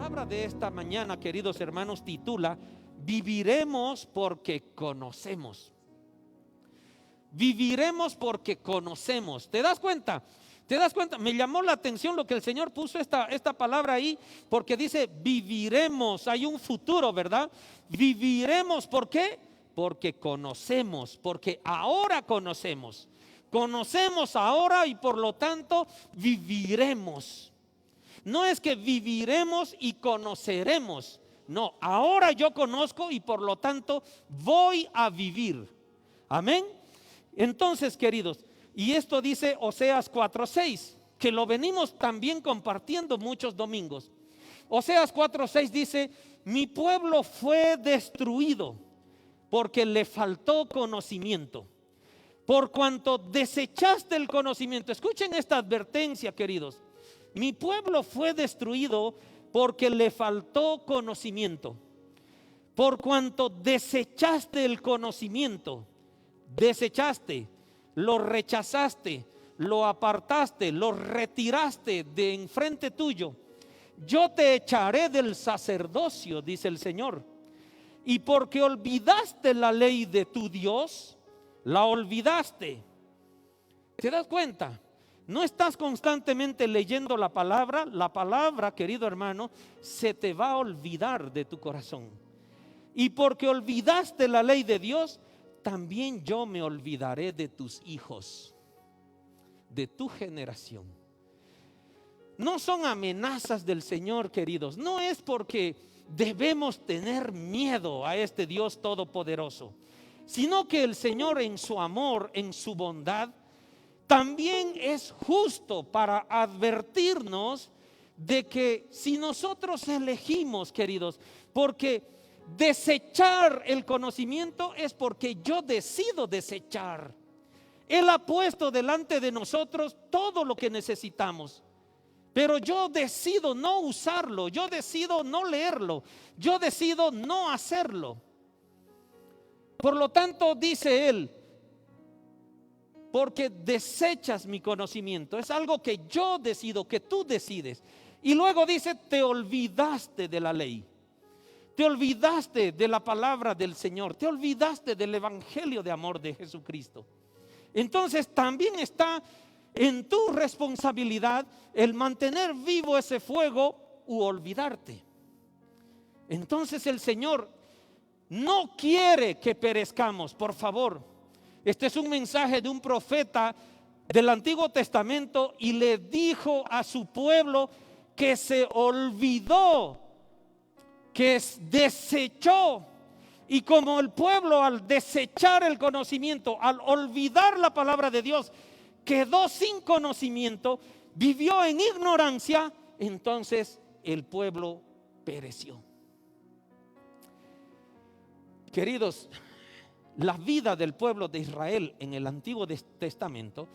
palabra de esta mañana, queridos hermanos, titula: viviremos porque conocemos. Viviremos porque conocemos. ¿Te das cuenta? ¿Te das cuenta? Me llamó la atención lo que el Señor puso esta palabra ahí, porque dice viviremos. Hay un futuro, ¿verdad? Viviremos, ¿por qué? Porque conocemos, porque ahora conocemos. Conocemos ahora y por lo tanto viviremos. No es que viviremos y conoceremos. No, ahora yo conozco y por lo tanto voy a vivir. Amén. Entonces, queridos, y esto dice Oseas 4:6, que lo venimos también compartiendo muchos domingos. Oseas 4:6 dice: mi pueblo fue destruido porque le faltó conocimiento. Por cuanto desechaste el conocimiento. Escuchen esta advertencia, queridos. Mi pueblo fue destruido porque le faltó conocimiento. Por cuanto desechaste el conocimiento. Desechaste, lo rechazaste, lo apartaste, lo retiraste de enfrente tuyo. Yo te echaré del sacerdocio, dice el Señor. Y porque olvidaste la ley de tu Dios, la olvidaste. ¿Te das cuenta? No estás constantemente leyendo la palabra, querido hermano, se te va a olvidar de tu corazón. Y porque olvidaste la ley de Dios, también yo me olvidaré de tus hijos, de tu generación. No son amenazas del Señor, queridos. No es porque debemos tener miedo a este Dios todopoderoso, sino que el Señor, en su amor, en su bondad, también es justo para advertirnos de que si nosotros elegimos, queridos, porque desechar el conocimiento es porque yo decido desechar. Él ha puesto delante de nosotros todo lo que necesitamos, pero yo decido no usarlo, yo decido no leerlo, yo decido no hacerlo. Por lo tanto, dice él, porque desechas mi conocimiento. Es algo que yo decido, que tú decides. Y luego dice: te olvidaste de la ley. Te olvidaste de la palabra del Señor. Te olvidaste del evangelio de amor de Jesucristo. Entonces también está en tu responsabilidad el mantener vivo ese fuego u olvidarte. Entonces el Señor no quiere que perezcamos, por favor. Este es un mensaje de un profeta del Antiguo Testamento y le dijo a su pueblo que se olvidó, que desechó. Y como el pueblo, al desechar el conocimiento, al olvidar la palabra de Dios, quedó sin conocimiento, vivió en ignorancia, entonces el pueblo pereció. Queridos, la vida del pueblo de Israel en el Antiguo Testamento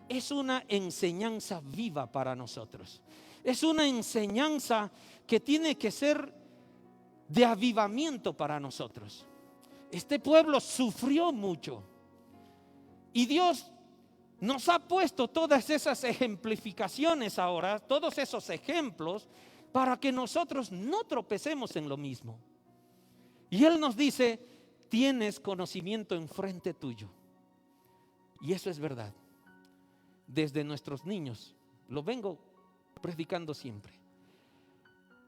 es una enseñanza viva para nosotros. Es una enseñanza que tiene que ser de avivamiento para nosotros. Este pueblo sufrió mucho y Dios nos ha puesto todas esas ejemplificaciones ahora, todos esos ejemplos, para que nosotros no tropecemos en lo mismo. Y Él nos dice: tienes conocimiento enfrente tuyo. Y eso es verdad. Desde nuestros niños lo vengo predicando siempre.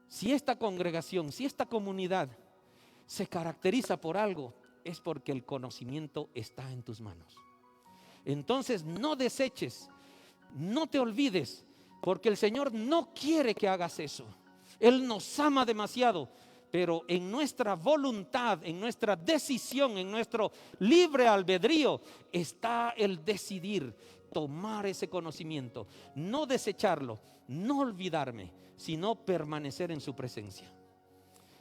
Si esta congregación, si esta comunidad se caracteriza por algo, es porque el conocimiento está en tus manos. Entonces no deseches, no te olvides, porque el Señor no quiere que hagas eso. Él nos ama demasiado, pero en nuestra voluntad, en nuestra decisión, en nuestro libre albedrío está el decidir tomar ese conocimiento, no desecharlo, no olvidarme, sino permanecer en su presencia.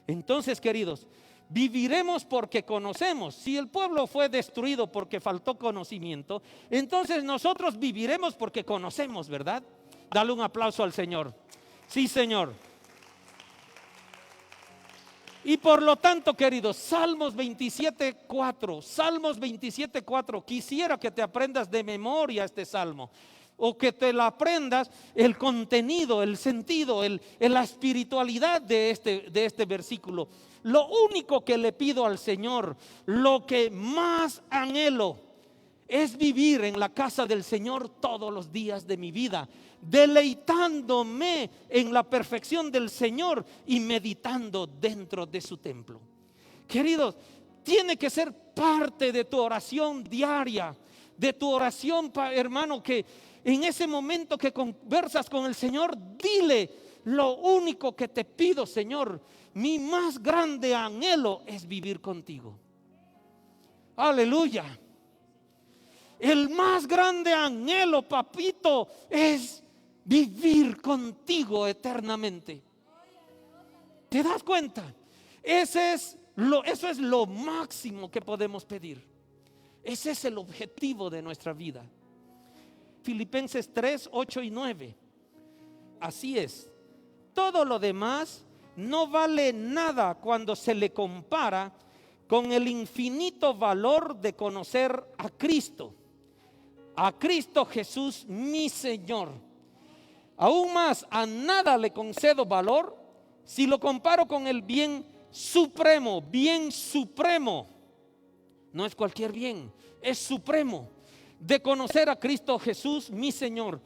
Entonces, queridos, viviremos porque conocemos. Si el pueblo fue destruido porque faltó conocimiento, entonces nosotros viviremos porque conocemos, ¿verdad? Dale un aplauso al Señor. Sí, Señor. Y por lo tanto, queridos, Salmos 27:4, quisiera que te aprendas de memoria este salmo. o que te la aprendas el contenido, el sentido, la espiritualidad de este versículo. Lo único que le pido al Señor, lo que más anhelo, es vivir en la casa del Señor todos los días de mi vida, deleitándome en la perfección del Señor y meditando dentro de su templo. Queridos, tiene que ser parte de tu oración diaria, de tu oración, hermano, que en ese momento que conversas con el Señor, dile: lo único que te pido, Señor, mi más grande anhelo es vivir contigo. Aleluya. El más grande anhelo, papito, es vivir contigo eternamente. ¿Te das cuenta? Eso es lo máximo que podemos pedir. Ese es el objetivo de nuestra vida. Filipenses 3, 8 y 9. Así es. Todo lo demás no vale nada cuando se le compara con el infinito valor de conocer a Cristo Jesús, mi Señor. Aún más, a nada le concedo valor si lo comparo con el bien supremo. No es cualquier bien, es supremo, de conocer a Cristo Jesús, mi Señor.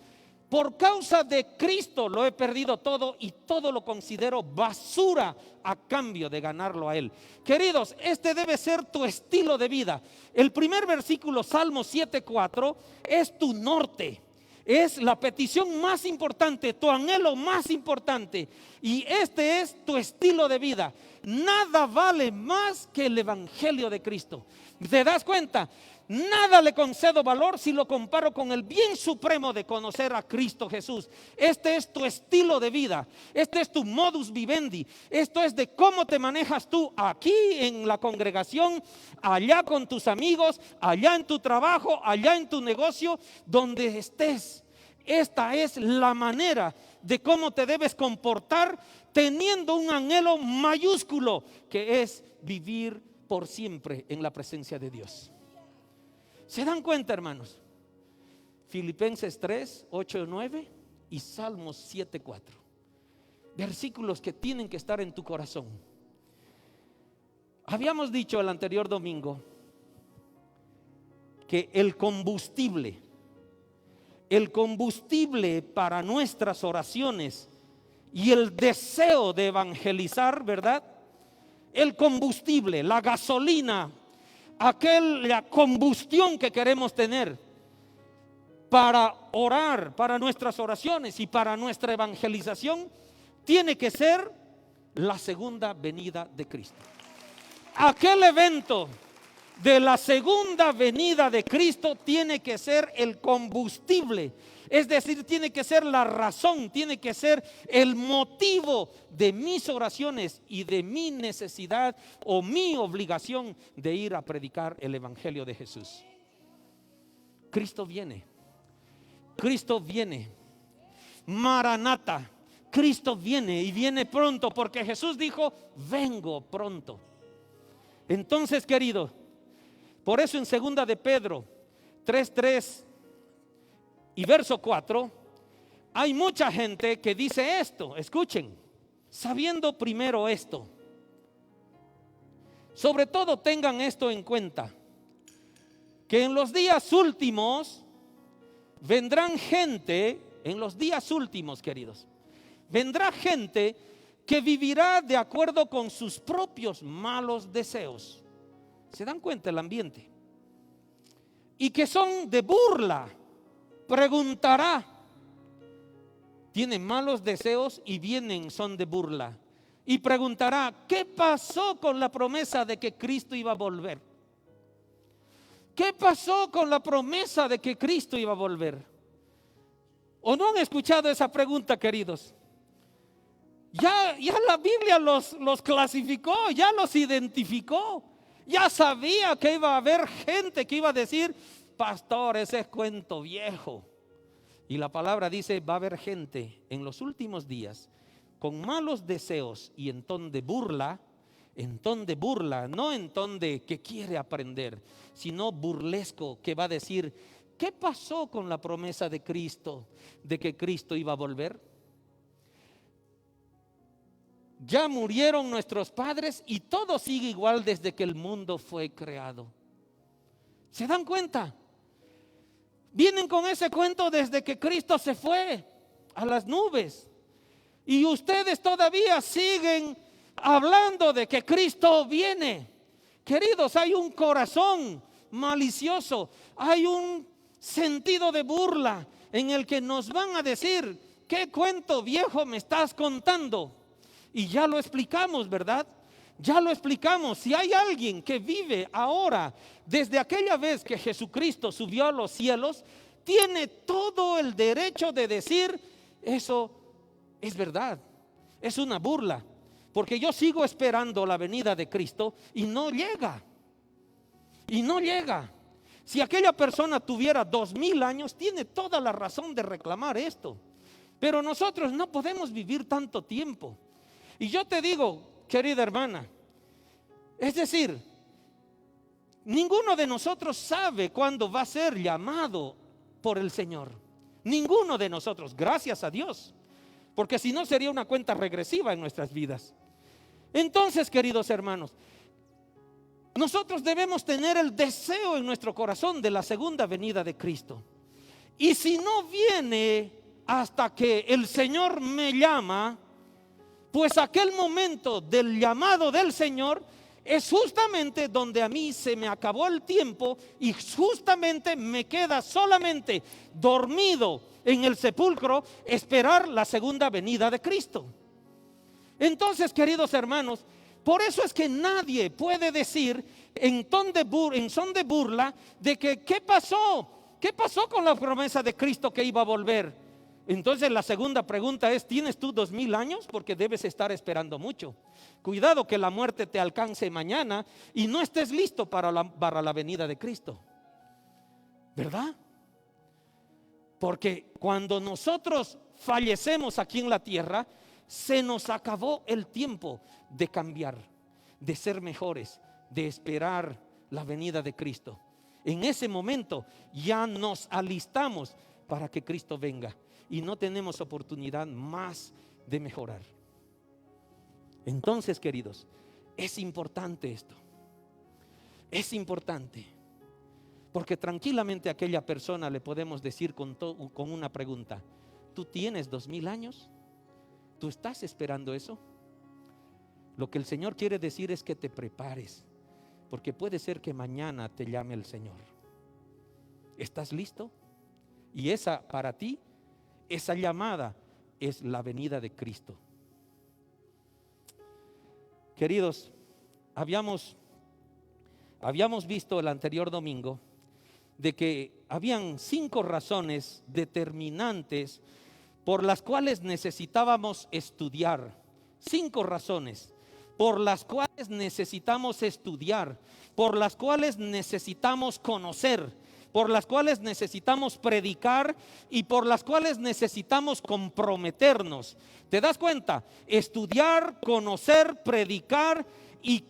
Por causa de Cristo lo he perdido todo y todo lo considero basura a cambio de ganarlo a Él. Queridos, este debe ser tu estilo de vida. El primer versículo, Salmo 7:4, es tu norte. Es la petición más importante, tu anhelo más importante. Y este es tu estilo de vida. Nada vale más que el evangelio de Cristo. ¿Te das cuenta? Nada le concedo valor si lo comparo con el bien supremo de conocer a Cristo Jesús. Este es tu estilo de vida. Este es tu modus vivendi. Esto es de cómo te manejas tú aquí en la congregación, allá con tus amigos, allá en tu trabajo, allá en tu negocio, donde estés. Esta es la manera de cómo te debes comportar, teniendo un anhelo mayúsculo, que es vivir por siempre en la presencia de Dios. ¿Se dan cuenta, hermanos? Filipenses 3, 8 y 9 y Salmos 7, 4. Versículos que tienen que estar en tu corazón. Habíamos dicho el anterior domingo que el combustible para nuestras oraciones y el deseo de evangelizar, ¿verdad? El combustible, la gasolina, la combustión que queremos tener para orar, para nuestras oraciones y para nuestra evangelización, tiene que ser la segunda venida de Cristo. Aquel evento de la segunda venida de Cristo tiene que ser el combustible, es decir, tiene que ser la razón, tiene que ser el motivo de mis oraciones y de mi necesidad o mi obligación de ir a predicar el evangelio de Jesús. Cristo viene, Maranata, Cristo viene y viene pronto, porque Jesús dijo: vengo pronto. Entonces, querido, por eso en 2 de Pedro 3:3 y verso 4, hay mucha gente que dice esto. Escuchen: sabiendo primero esto, sobre todo tengan esto en cuenta, que en los días últimos vendrán gente, en los días últimos, queridos, vendrá gente que vivirá de acuerdo con sus propios malos deseos. ¿Se dan cuenta el ambiente? Y que son de burla. Preguntará. Tienen malos deseos y son de burla. Y preguntará: ¿qué pasó con la promesa de que Cristo iba a volver? ¿Qué pasó con la promesa de que Cristo iba a volver? ¿O no han escuchado esa pregunta, queridos? Ya la Biblia los clasificó, ya los identificó. Ya sabía que iba a haber gente que iba a decir: pastor, ese es cuento viejo. Y la palabra dice: va a haber gente en los últimos días con malos deseos y en ton de burla, no en ton de que quiere aprender, sino burlesco, que va a decir: ¿qué pasó con la promesa de Cristo, de que Cristo iba a volver? Ya murieron nuestros padres y todo sigue igual desde que el mundo fue creado. ¿Se dan cuenta? Vienen con ese cuento desde que Cristo se fue a las nubes. Y ustedes todavía siguen hablando de que Cristo viene. Queridos, hay un corazón malicioso, hay un sentido de burla en el que nos van a decir: ¿qué cuento viejo me estás contando? Y ya lo explicamos, ¿verdad? Ya lo explicamos. Si hay alguien que vive ahora, desde aquella vez que Jesucristo subió a los cielos, tiene todo el derecho de decir: eso es verdad, es una burla, porque yo sigo esperando la venida de Cristo y no llega. Y no llega. Si aquella persona tuviera 2000 años, tiene toda la razón de reclamar esto. Pero nosotros no podemos vivir tanto tiempo. Y yo te digo, querida hermana, es decir, ninguno de nosotros sabe cuándo va a ser llamado por el Señor. Ninguno de nosotros, gracias a Dios, porque si no sería una cuenta regresiva en nuestras vidas. Entonces, queridos hermanos, nosotros debemos tener el deseo en nuestro corazón de la segunda venida de Cristo. Y si no viene hasta que el Señor me llama, pues aquel momento del llamado del Señor es justamente donde a mí se me acabó el tiempo y justamente me queda solamente dormido en el sepulcro esperar la segunda venida de Cristo. Entonces, queridos hermanos, por eso es que nadie puede decir en son de burla de que ¿qué pasó? ¿Qué pasó con la promesa de Cristo que iba a volver? Entonces la segunda pregunta es: ¿tienes tú 2000 años? Porque debes estar esperando mucho. Cuidado que la muerte te alcance mañana y no estés listo para la venida de Cristo, ¿verdad? Porque cuando nosotros fallecemos aquí en la tierra, se nos acabó el tiempo de cambiar, de ser mejores, de esperar la venida de Cristo. En ese momento ya nos alistamos para que Cristo venga y no tenemos oportunidad más de mejorar. Entonces, queridos, es importante esto. Es importante, porque tranquilamente a aquella persona le podemos decir con una pregunta: ¿tú tienes 2000 años? ¿Tú estás esperando eso? Lo que el Señor quiere decir es que te prepares, porque puede ser que mañana te llame el Señor. ¿Estás listo? Y para ti, esa llamada es la venida de Cristo. Queridos, habíamos visto el anterior domingo de que habían 5 razones determinantes por las cuales necesitábamos estudiar. 5 razones por las cuales necesitamos estudiar, por las cuales necesitamos conocer, por las cuales necesitamos predicar y por las cuales necesitamos comprometernos. ¿Te das cuenta? Estudiar, conocer, predicar y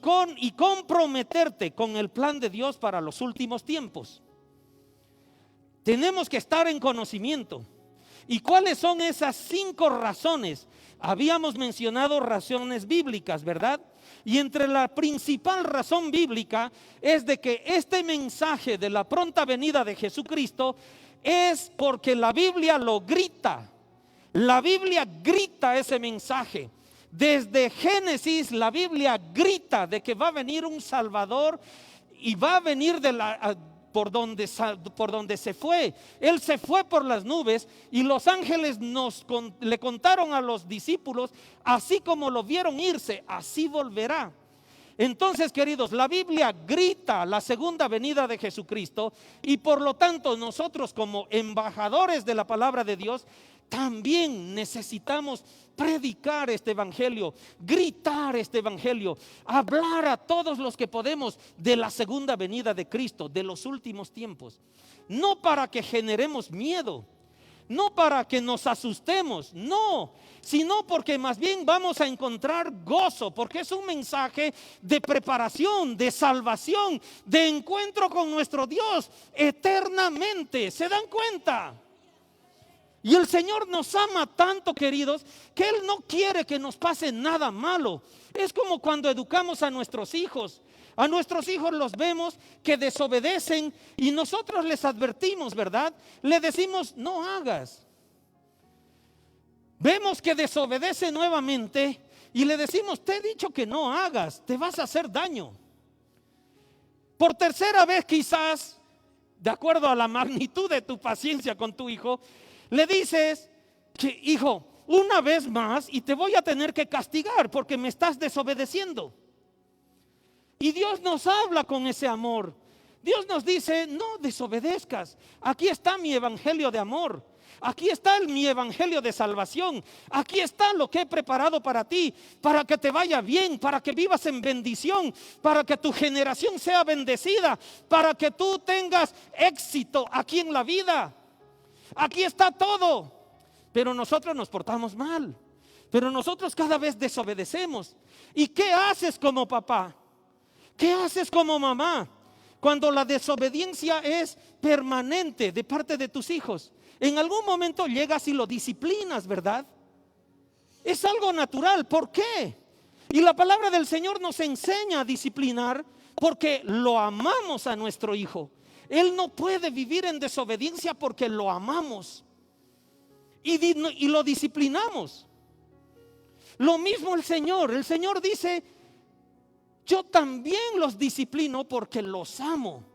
comprometerte con el plan de Dios para los últimos tiempos. Tenemos que estar en conocimiento. ¿Y cuáles son esas 5 razones? Habíamos mencionado razones bíblicas, ¿verdad? Y entre la principal razón bíblica es de que este mensaje de la pronta venida de Jesucristo es porque la Biblia lo grita. La Biblia grita ese mensaje. Desde Génesis la Biblia grita de que va a venir un Salvador y va a venir por donde se fue. Él se fue por las nubes y los ángeles le contaron a los discípulos: así como lo vieron irse, así volverá. Entonces, queridos, la Biblia grita la segunda venida de Jesucristo y por lo tanto nosotros, como embajadores de la palabra de Dios, también necesitamos predicar este evangelio, gritar este evangelio, hablar a todos los que podemos de la segunda venida de Cristo, de los últimos tiempos. No para que generemos miedo, no para que nos asustemos, no, sino porque más bien vamos a encontrar gozo, porque es un mensaje de preparación, de salvación, de encuentro con nuestro Dios eternamente. ¿Se dan cuenta? Y el Señor nos ama tanto, queridos, que Él no quiere que nos pase nada malo. Es como cuando educamos a nuestros hijos. A nuestros hijos los vemos que desobedecen y nosotros les advertimos, ¿verdad? Le decimos, no hagas. Vemos que desobedece nuevamente y le decimos, te he dicho que no hagas, te vas a hacer daño. Por tercera vez quizás, de acuerdo a la magnitud de tu paciencia con tu hijo, le dices que, hijo, una vez más y te voy a tener que castigar porque me estás desobedeciendo. Y Dios nos habla con ese amor. Dios nos dice, no desobedezcas. Aquí está mi evangelio de amor. Aquí está mi evangelio de salvación. Aquí está lo que he preparado para ti, para que te vaya bien, para que vivas en bendición, para que tu generación sea bendecida, para que tú tengas éxito aquí en la vida. Aquí está todo. Pero nosotros nos portamos mal. Pero nosotros cada vez desobedecemos. ¿Y qué haces como papá? ¿Qué haces como mamá? Cuando la desobediencia es permanente de parte de tus hijos, en algún momento llegas y lo disciplinas, ¿verdad? Es algo natural. ¿Por qué? Y la palabra del Señor nos enseña a disciplinar porque lo amamos a nuestro hijo. Él no puede vivir en desobediencia porque lo amamos y lo disciplinamos. Lo mismo el Señor dice, yo también los disciplino porque los amo.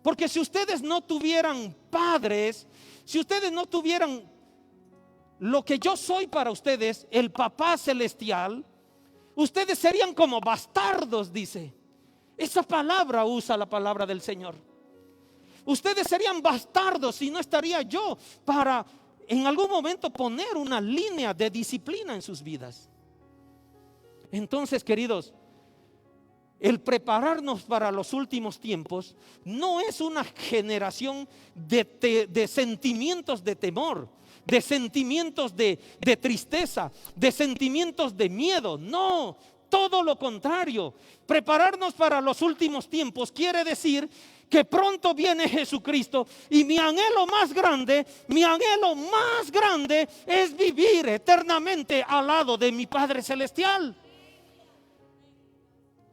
Porque si ustedes no tuvieran padres, si ustedes no tuvieran lo que yo soy para ustedes, el Papá Celestial, ustedes serían como bastardos, dice. Esa palabra usa la palabra del Señor. Ustedes serían bastardos si no estaría yo para en algún momento poner una línea de disciplina en sus vidas. Entonces, queridos, el prepararnos para los últimos tiempos no es una generación de sentimientos de temor, de sentimientos de tristeza, de sentimientos de miedo. No, todo lo contrario. Prepararnos para los últimos tiempos quiere decir que pronto viene Jesucristo y mi anhelo más grande es vivir eternamente al lado de mi Padre Celestial.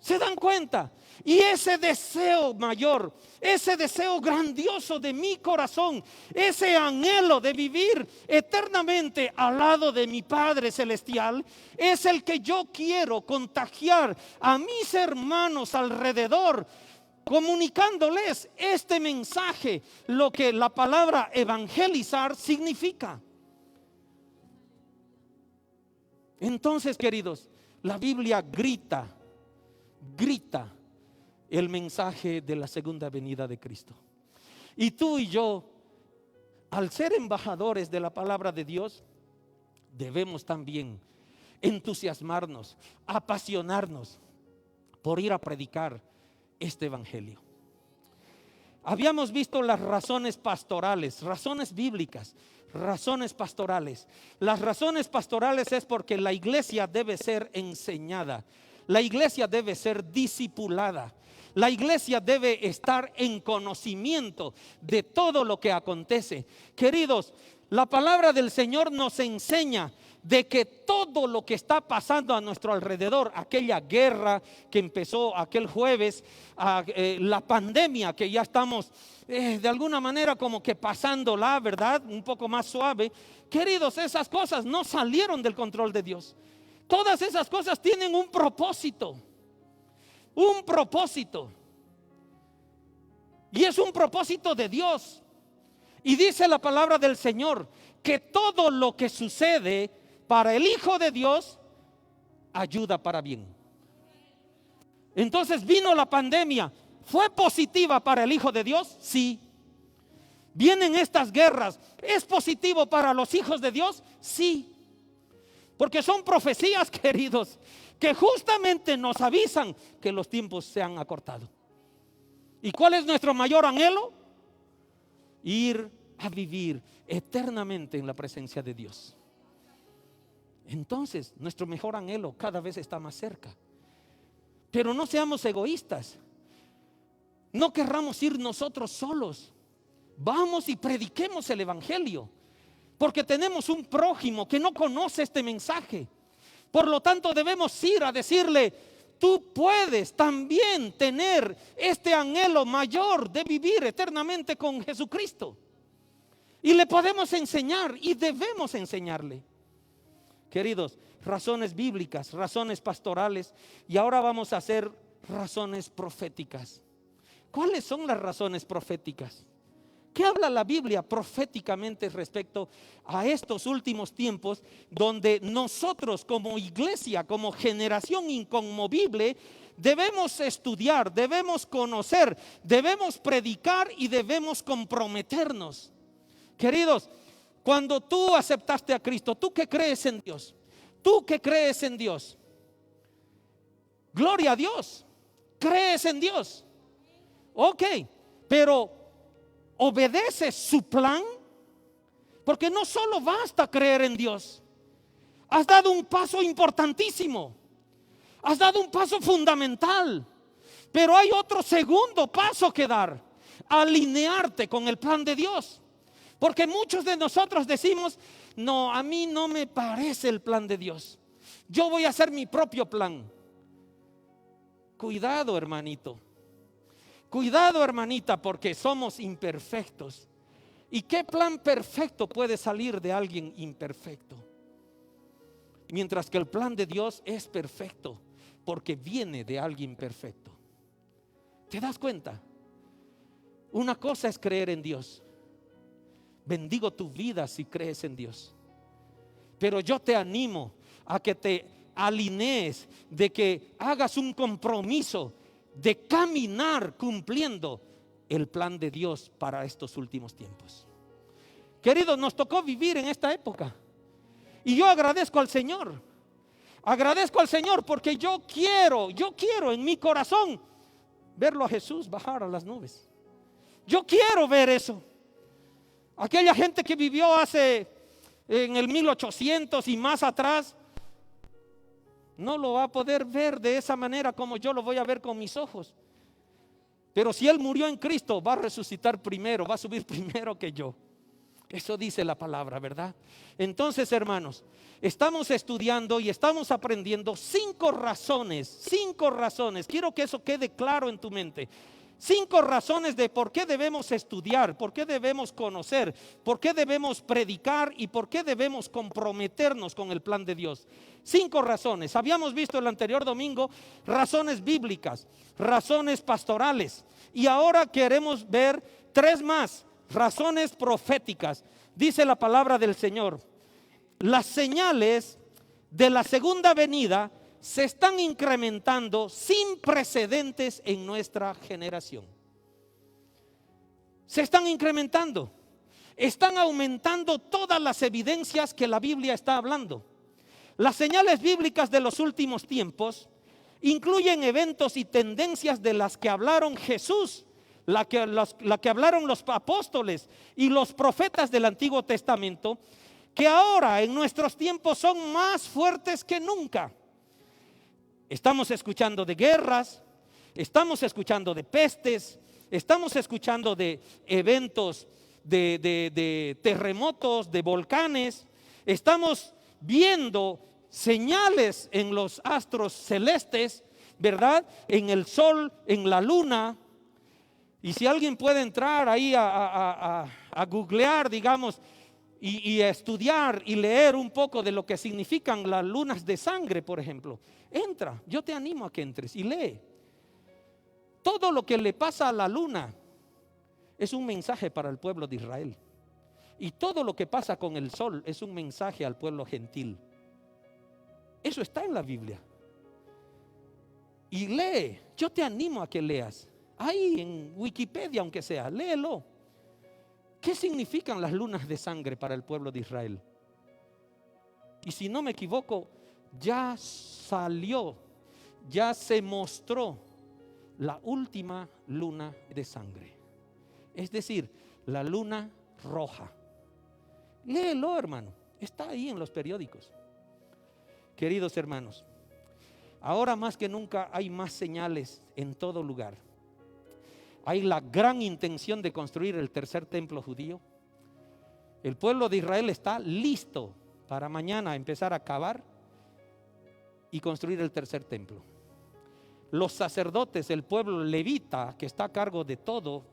¿Se dan cuenta? Y ese deseo mayor, ese deseo grandioso de mi corazón, ese anhelo de vivir eternamente al lado de mi Padre Celestial, es el que yo quiero contagiar a mis hermanos alrededor, comunicándoles este mensaje, lo que la palabra evangelizar significa. Entonces, queridos, la Biblia grita el mensaje de la segunda venida de Cristo. Y tú y yo, al ser embajadores de la palabra de Dios, debemos también entusiasmarnos, apasionarnos por ir a predicar este evangelio. Habíamos visto las razones pastorales, razones bíblicas, razones pastorales. Las razones pastorales es porque la iglesia debe ser enseñada. La iglesia debe ser discipulada. La iglesia debe estar en conocimiento de todo lo que acontece. Queridos, la palabra del Señor nos enseña de que todo lo que está pasando a nuestro alrededor, aquella guerra que empezó aquel jueves, la pandemia que ya estamos de alguna manera como que pasándola, ¿verdad? Un poco más suave. Queridos, esas cosas no salieron del control de Dios. Todas esas cosas tienen un propósito. Un propósito. Y es un propósito de Dios. Y dice la palabra del Señor que todo lo que sucede para el Hijo de Dios ayuda para bien. Entonces vino la pandemia. ¿Fue positiva para el Hijo de Dios? Sí. Vienen estas guerras. ¿Es positivo para los hijos de Dios? Sí. Porque son profecías, queridos, que justamente nos avisan que los tiempos se han acortado. ¿Y cuál es nuestro mayor anhelo? Ir a vivir eternamente en la presencia de Dios. Entonces nuestro mejor anhelo cada vez está más cerca. Pero no seamos egoístas. No querramos ir nosotros solos. Vamos y prediquemos el evangelio, porque tenemos un prójimo que no conoce este mensaje. Por lo tanto debemos ir a decirle: tú puedes también tener este anhelo mayor de vivir eternamente con Jesucristo. Y le podemos enseñar y debemos enseñarle. Queridos, razones bíblicas, razones pastorales, y ahora vamos a hacer razones proféticas. ¿Cuáles son las razones proféticas? ¿Qué habla la Biblia proféticamente respecto a estos últimos tiempos, donde nosotros como iglesia, como generación inconmovible, debemos estudiar, debemos conocer, debemos predicar y debemos comprometernos? Queridos, cuando tú aceptaste a Cristo, ¿tú qué crees en Dios? ¿Tú qué crees en Dios? Gloria a Dios. ¿Crees en Dios? Ok, pero ¿obedeces su plan? Porque no solo basta creer en Dios. Has dado un paso importantísimo. Has dado un paso fundamental. Pero hay otro segundo paso que dar: alinearte con el plan de Dios. Porque muchos de nosotros decimos: no, a mí no me parece el plan de Dios. Yo voy a hacer mi propio plan. Cuidado, hermanito. Cuidado, hermanita, porque somos imperfectos. ¿Y qué plan perfecto puede salir de alguien imperfecto? Mientras que el plan de Dios es perfecto, porque viene de alguien perfecto. ¿Te das cuenta? Una cosa es creer en Dios. Bendigo tu vida si crees en Dios. Pero yo te animo a que te alinees, de que hagas un compromiso de caminar cumpliendo el plan de Dios para estos últimos tiempos. Queridos, nos tocó vivir en esta época, y yo agradezco al Señor. Agradezco al Señor porque yo quiero en mi corazón verlo a Jesús bajar a las nubes. Yo quiero ver eso. Aquella gente que vivió en el 1800 y más atrás, no lo va a poder ver de esa manera como yo lo voy a ver con mis ojos. Pero si Él murió en Cristo, va a resucitar primero, va a subir primero que yo. Eso dice la palabra, ¿verdad? Entonces, hermanos, estamos estudiando y estamos aprendiendo 5 razones. Quiero que eso quede claro en tu mente. 5 razones de por qué debemos estudiar, por qué debemos conocer, por qué debemos predicar y por qué debemos comprometernos con el plan de Dios. 5 razones. Habíamos visto el anterior domingo razones bíblicas, razones pastorales, y ahora queremos ver 3 más, razones proféticas. Dice la palabra del Señor: las señales de la segunda venida se están incrementando sin precedentes en nuestra generación. Se están incrementando. Están aumentando todas las evidencias que la Biblia está hablando. Las señales bíblicas de los últimos tiempos incluyen eventos y tendencias de las que hablaron Jesús, la que hablaron los apóstoles y los profetas del Antiguo Testamento, que ahora en nuestros tiempos son más fuertes que nunca. Estamos escuchando de guerras, estamos escuchando de pestes, estamos escuchando de eventos de terremotos, de volcanes. Estamos viendo señales en los astros celestes, ¿verdad? En el sol, en la luna. Y si alguien puede entrar ahí a googlear, digamos, y estudiar y leer un poco de lo que significan las lunas de sangre, por ejemplo, entra. Yo te animo a que entres y lee. Todo lo que le pasa a la luna es un mensaje para el pueblo de Israel, y todo lo que pasa con el sol es un mensaje al pueblo gentil. Eso está en la Biblia. Y lee. Yo te animo a que leas ahí en Wikipedia, aunque sea, léelo. ¿Qué significan las lunas de sangre para el pueblo de Israel? Y si no me equivoco, ya salió, ya se mostró la última luna de sangre. Es decir, la luna roja. Léelo, hermano, está ahí en los periódicos. Queridos hermanos, ahora más que nunca hay más señales en todo lugar. Hay la gran intención de construir el tercer templo judío. El pueblo de Israel está listo para mañana empezar a cavar y construir el tercer templo. Los sacerdotes, el pueblo levita, que está a cargo de todo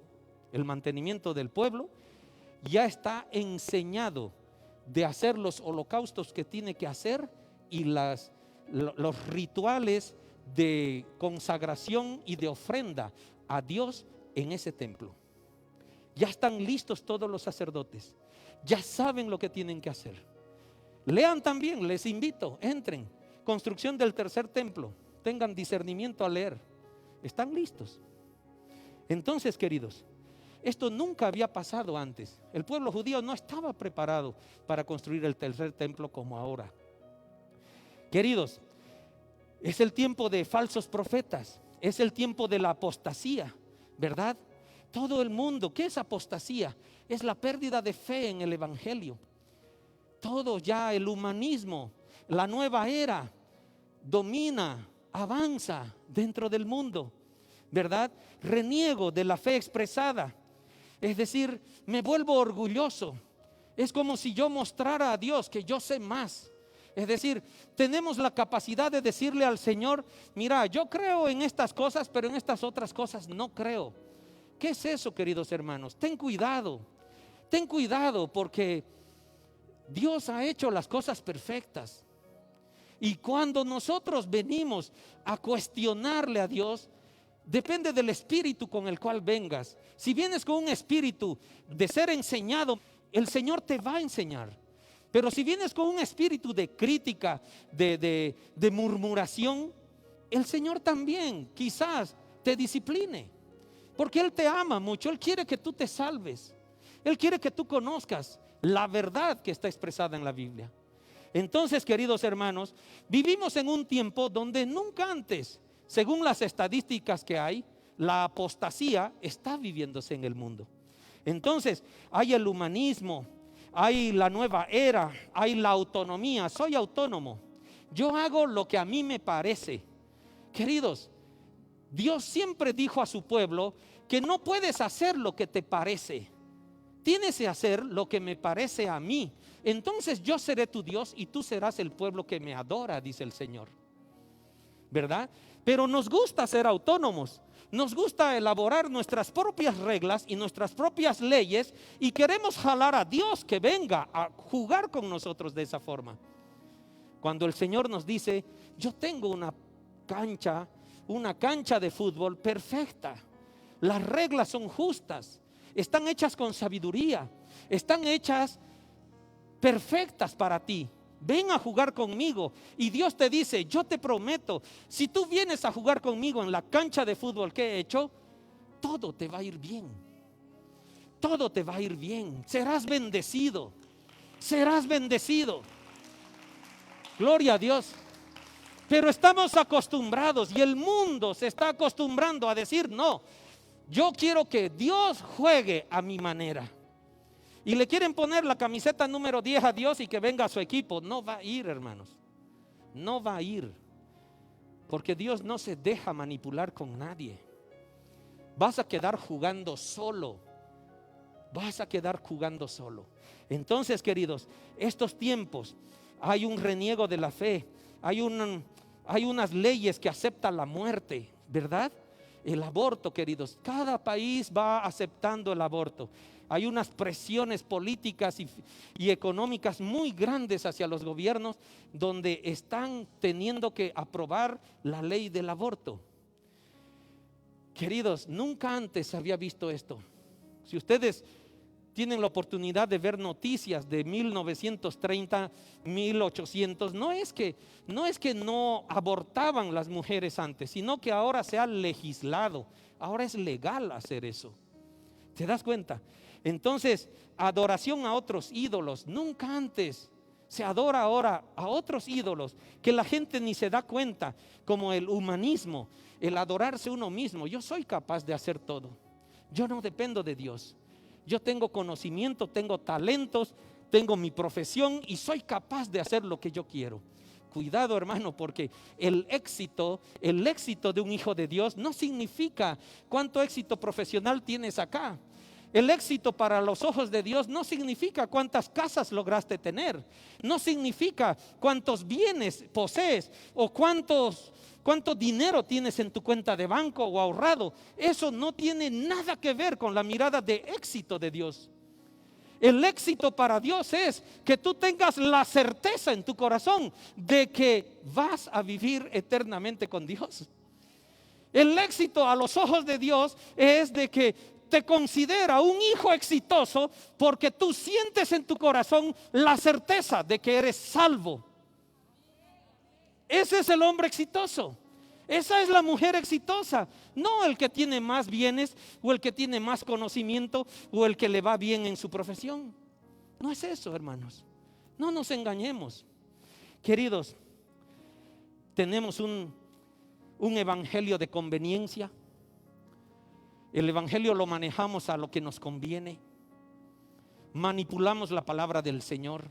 el mantenimiento del pueblo, ya está enseñado de hacer los holocaustos que tiene que hacer y los rituales de consagración y de ofrenda a Dios en ese templo. Ya están listos todos los sacerdotes, ya saben lo que tienen que hacer. Lean también, les invito, entren. Construcción del tercer templo, tengan discernimiento a leer, están listos. Entonces, queridos, esto nunca había pasado antes. El pueblo judío no estaba preparado para construir el tercer templo como ahora. Queridos, es el tiempo de falsos profetas, es el tiempo de la apostasía, ¿verdad? Todo el mundo, ¿qué es apostasía? Es la pérdida de fe en el evangelio. Todo ya, el humanismo, la nueva era domina, avanza dentro del mundo, ¿verdad? Reniego de la fe expresada. Es decir, me vuelvo orgulloso. Es como si yo mostrara a Dios que yo sé más. Es decir, tenemos la capacidad de decirle al Señor: mira, yo creo en estas cosas, pero en estas otras cosas no creo. ¿Qué es eso, queridos hermanos? Ten cuidado porque Dios ha hecho las cosas perfectas. Y cuando nosotros venimos a cuestionarle a Dios, depende del espíritu con el cual vengas. Si vienes con un espíritu de ser enseñado, el Señor te va a enseñar. Pero si vienes con un espíritu de crítica, de murmuración, el Señor también quizás te discipline, porque Él te ama mucho. Él quiere que tú te salves. Él quiere que tú conozcas la verdad que está expresada en la Biblia. Entonces, queridos hermanos, vivimos en un tiempo donde nunca antes, según las estadísticas que hay, la apostasía está viviéndose en el mundo. Entonces, hay el humanismo, hay la nueva era, hay la autonomía. Soy autónomo, yo hago lo que a mí me parece. Queridos, Dios siempre dijo a su pueblo que no puedes hacer lo que te parece, tienes que hacer lo que me parece a mí. Entonces yo seré tu Dios y tú serás el pueblo que me adora, dice el Señor, ¿verdad? Pero nos gusta ser autónomos, nos gusta elaborar nuestras propias reglas y nuestras propias leyes, y queremos jalar a Dios que venga a jugar con nosotros de esa forma. Cuando el Señor nos dice: yo tengo una cancha de fútbol perfecta, las reglas son justas, están hechas con sabiduría, están hechas perfectas para ti. Ven a jugar conmigo. Y Dios te dice: yo te prometo, si tú vienes a jugar conmigo en la cancha de fútbol que he hecho, todo te va a ir bien. Todo te va a ir bien. Serás bendecido. Serás bendecido. Gloria a Dios. Pero estamos acostumbrados, y el mundo se está acostumbrando a decir: no, yo quiero que Dios juegue a mi manera. Y le quieren poner la camiseta número 10 a Dios y que venga a su equipo. No va a ir, hermanos. No va a ir. Porque Dios no se deja manipular con nadie. Vas a quedar jugando solo. Vas a quedar jugando solo. Entonces, queridos, estos tiempos hay un reniego de la fe. Hay unas leyes que aceptan la muerte, ¿verdad? El aborto, queridos. Cada país va aceptando el aborto. Hay unas presiones políticas y económicas muy grandes hacia los gobiernos, donde están teniendo que aprobar la ley del aborto. Queridos, nunca antes había visto esto. Si ustedes tienen la oportunidad de ver noticias de 1930, 1800, no es que no abortaban las mujeres antes, sino que ahora se ha legislado, ahora es legal hacer eso. ¿Te das cuenta? Entonces, adoración a otros ídolos. Nunca antes se adora ahora a otros ídolos que la gente ni se da cuenta, como el humanismo, el adorarse uno mismo. Yo soy capaz de hacer todo, yo no dependo de Dios. Yo tengo conocimiento, tengo talentos, tengo mi profesión y soy capaz de hacer lo que yo quiero. Cuidado, hermano, porque el éxito de un hijo de Dios no significa cuánto éxito profesional tienes acá. El éxito para los ojos de Dios no significa cuántas casas lograste tener, no significa cuántos bienes posees o cuánto dinero tienes en tu cuenta de banco o ahorrado. Eso no tiene nada que ver con la mirada de éxito de Dios. El éxito para Dios es que tú tengas la certeza en tu corazón de que vas a vivir eternamente con Dios. El éxito a los ojos de Dios es de que te considera un hijo exitoso porque tú sientes en tu corazón la certeza de que eres salvo. Ese es el hombre exitoso. Esa es la mujer exitosa, no el que tiene más bienes o el que tiene más conocimiento o el que le va bien en su profesión. No es eso, hermanos. No nos engañemos. Queridos, tenemos un evangelio de conveniencia. El evangelio lo manejamos a lo que nos conviene. Manipulamos la palabra del Señor.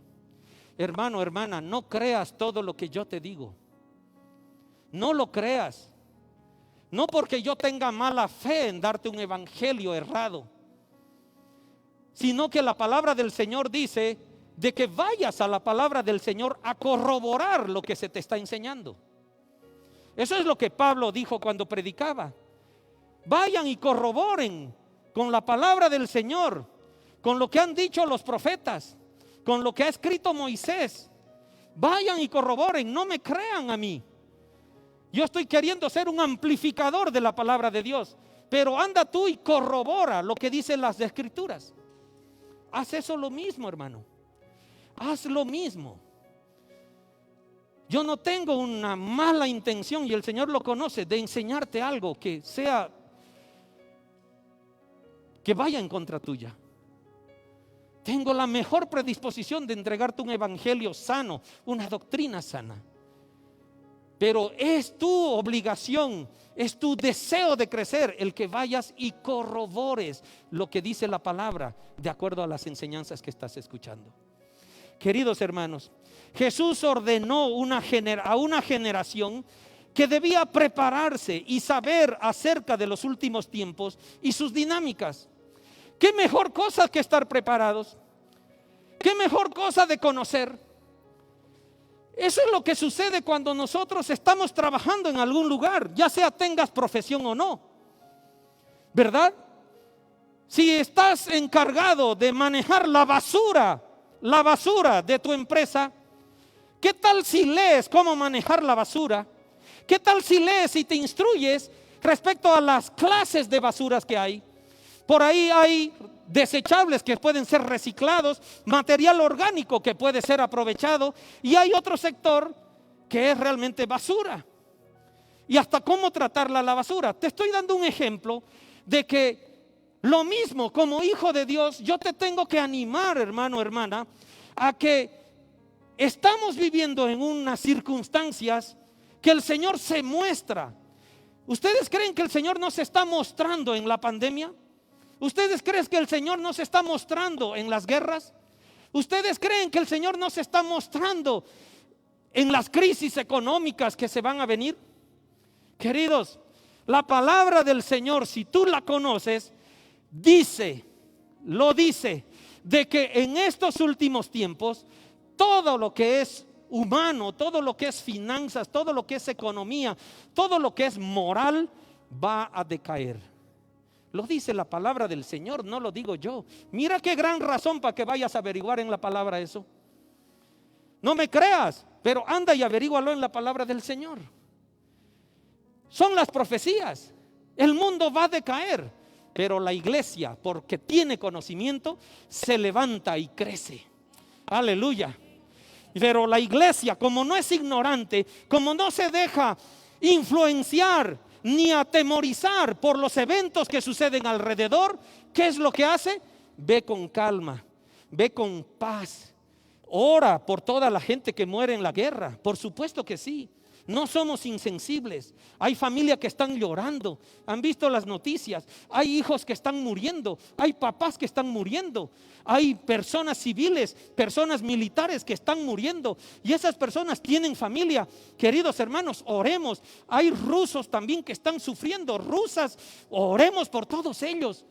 Hermano, hermana, no creas todo lo que yo te digo. No lo creas. No porque yo tenga mala fe en darte un evangelio errado, sino que la palabra del Señor dice de que vayas a la palabra del Señor a corroborar lo que se te está enseñando. Eso es lo que Pablo dijo cuando predicaba. Vayan y corroboren con la palabra del Señor, con lo que han dicho los profetas, con lo que ha escrito Moisés. Vayan y corroboren, no me crean a mí. Yo estoy queriendo ser un amplificador de la palabra de Dios, pero anda tú y corrobora lo que dicen las escrituras. Haz eso lo mismo, hermano. Haz lo mismo. Yo no tengo una mala intención, y el Señor lo conoce, de enseñarte algo que vaya en contra tuya. Tengo la mejor predisposición de entregarte un evangelio sano, una doctrina sana. Pero es tu obligación, es tu deseo de crecer el que vayas y corrobores lo que dice la palabra de acuerdo a las enseñanzas que estás escuchando. Queridos hermanos, Jesús ordenó a una generación que debía prepararse y saber acerca de los últimos tiempos y sus dinámicas. ¿Qué mejor cosa que estar preparados? ¿Qué mejor cosa de conocer? Eso es lo que sucede cuando nosotros estamos trabajando en algún lugar, ya sea tengas profesión o no, ¿verdad? Si estás encargado de manejar la basura de tu empresa, ¿qué tal si lees cómo manejar la basura? ¿Qué tal si lees y te instruyes respecto a las clases de basuras que hay? Por ahí hay desechables que pueden ser reciclados, material orgánico que puede ser aprovechado, y hay otro sector que es realmente basura. Y hasta cómo tratarla la basura. Te estoy dando un ejemplo de que lo mismo como hijo de Dios, yo te tengo que animar, hermano, hermana, a que estamos viviendo en unas circunstancias que el Señor se muestra. ¿Ustedes creen que el Señor no se está mostrando en la pandemia? ¿Ustedes creen que el Señor no se está mostrando en las guerras? ¿Ustedes creen que el Señor no se está mostrando en las crisis económicas que se van a venir? Queridos, la palabra del Señor, si tú la conoces, lo dice, de que en estos últimos tiempos, todo lo que es humano, todo lo que es finanzas, todo lo que es economía, todo lo que es moral, va a decaer. Lo dice la palabra del Señor, no lo digo yo. Mira qué gran razón para que vayas a averiguar en la palabra eso. No me creas, pero anda y averígualo en la palabra del Señor. Son las profecías. El mundo va a decaer, pero la iglesia, porque tiene conocimiento, se levanta y crece. Aleluya. Pero la iglesia, como no es ignorante, como no se deja influenciar ni atemorizar por los eventos que suceden alrededor, ¿qué es lo que hace? Ve con calma, ve con paz. Ora por toda la gente que muere en la guerra, por supuesto que sí. No somos insensibles. Hay familias que están llorando. Han visto las noticias. Hay hijos que están muriendo. Hay papás que están muriendo. Hay personas civiles, personas militares que están muriendo. Y esas personas tienen familia. Queridos hermanos, oremos. Hay rusos también que están sufriendo. Rusas, oremos por todos ellos.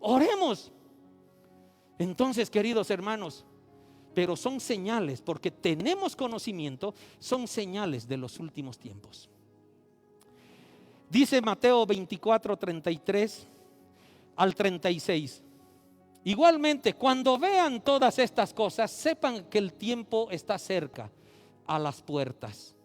Oremos. Entonces, queridos hermanos, pero son señales, porque tenemos conocimiento, son señales de los últimos tiempos. Dice Mateo 24, 33 al 36. Igualmente, cuando vean todas estas cosas, sepan que el tiempo está cerca, a las puertas.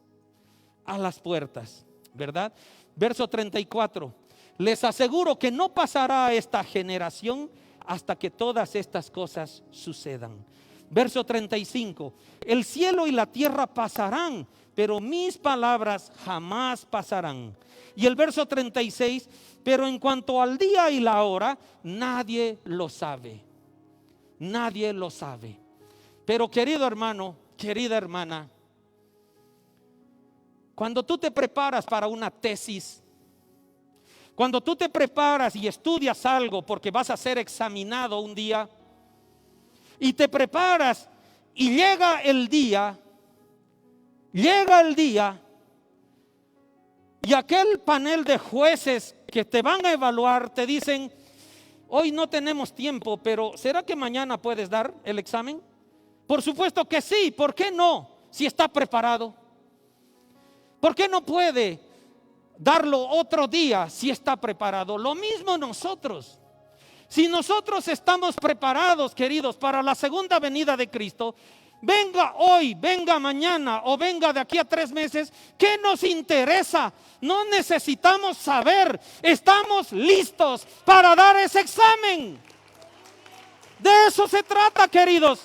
A las puertas, ¿verdad? Verso 34. Les aseguro que no pasará esta generación hasta que todas estas cosas sucedan. Verso 35. El cielo y la tierra pasarán, pero mis palabras jamás pasarán. Y el verso 36. Pero en cuanto al día y la hora, nadie lo sabe. Nadie lo sabe. Pero querido hermano, querida hermana, cuando tú te preparas para una tesis, cuando tú te preparas y estudias algo porque vas a ser examinado un día, y te preparas y llega el día y aquel panel de jueces que te van a evaluar te dicen: hoy no tenemos tiempo, pero ¿será que mañana puedes dar el examen? Por supuesto que sí. ¿Por qué no? Si está preparado. ¿Por qué no puede darlo otro día si está preparado? Lo mismo nosotros. Si nosotros estamos preparados, queridos, para la segunda venida de Cristo, venga hoy, venga mañana o venga de aquí a 3 meses, ¿qué nos interesa? No necesitamos saber. Estamos listos para dar ese examen. De eso se trata, queridos.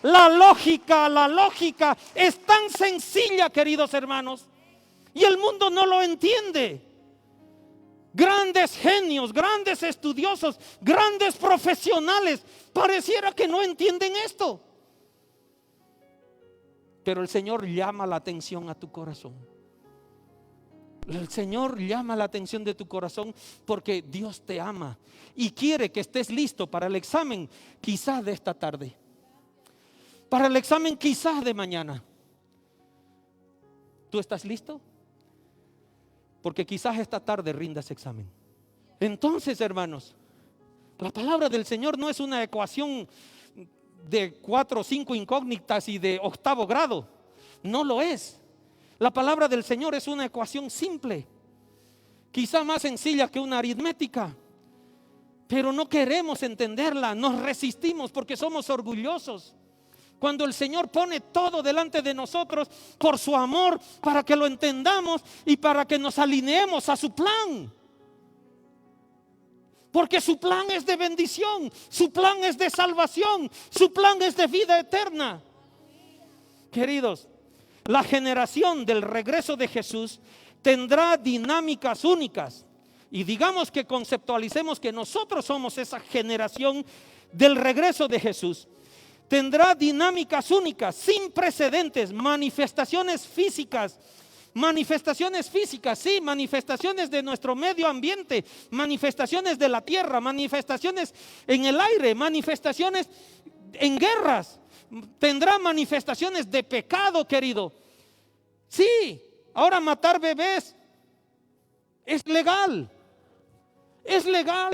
La lógica es tan sencilla, queridos hermanos, y el mundo no lo entiende. Grandes genios, grandes estudiosos, grandes profesionales, pareciera que no entienden esto. Pero el Señor llama la atención a tu corazón. El Señor llama la atención de tu corazón porque Dios te ama y quiere que estés listo para el examen, quizás de esta tarde, para el examen quizás de mañana. ¿Tú estás listo? Porque quizás esta tarde rindas examen. Entonces, hermanos, la palabra del Señor no es una ecuación de 4 o 5 incógnitas y de 8º grado. No lo es. La palabra del Señor es una ecuación simple, quizá más sencilla que una aritmética, pero no queremos entenderla. Nos resistimos porque somos orgullosos. Cuando el Señor pone todo delante de nosotros por su amor, para que lo entendamos y para que nos alineemos a su plan. Porque su plan es de bendición, su plan es de salvación, su plan es de vida eterna. Queridos, la generación del regreso de Jesús tendrá dinámicas únicas. Y digamos que conceptualicemos que nosotros somos esa generación del regreso de Jesús. Tendrá dinámicas únicas, sin precedentes, manifestaciones físicas, sí, manifestaciones de nuestro medio ambiente, manifestaciones de la tierra, manifestaciones en el aire, manifestaciones en guerras. Tendrá manifestaciones de pecado, querido. Sí, ahora matar bebés es legal,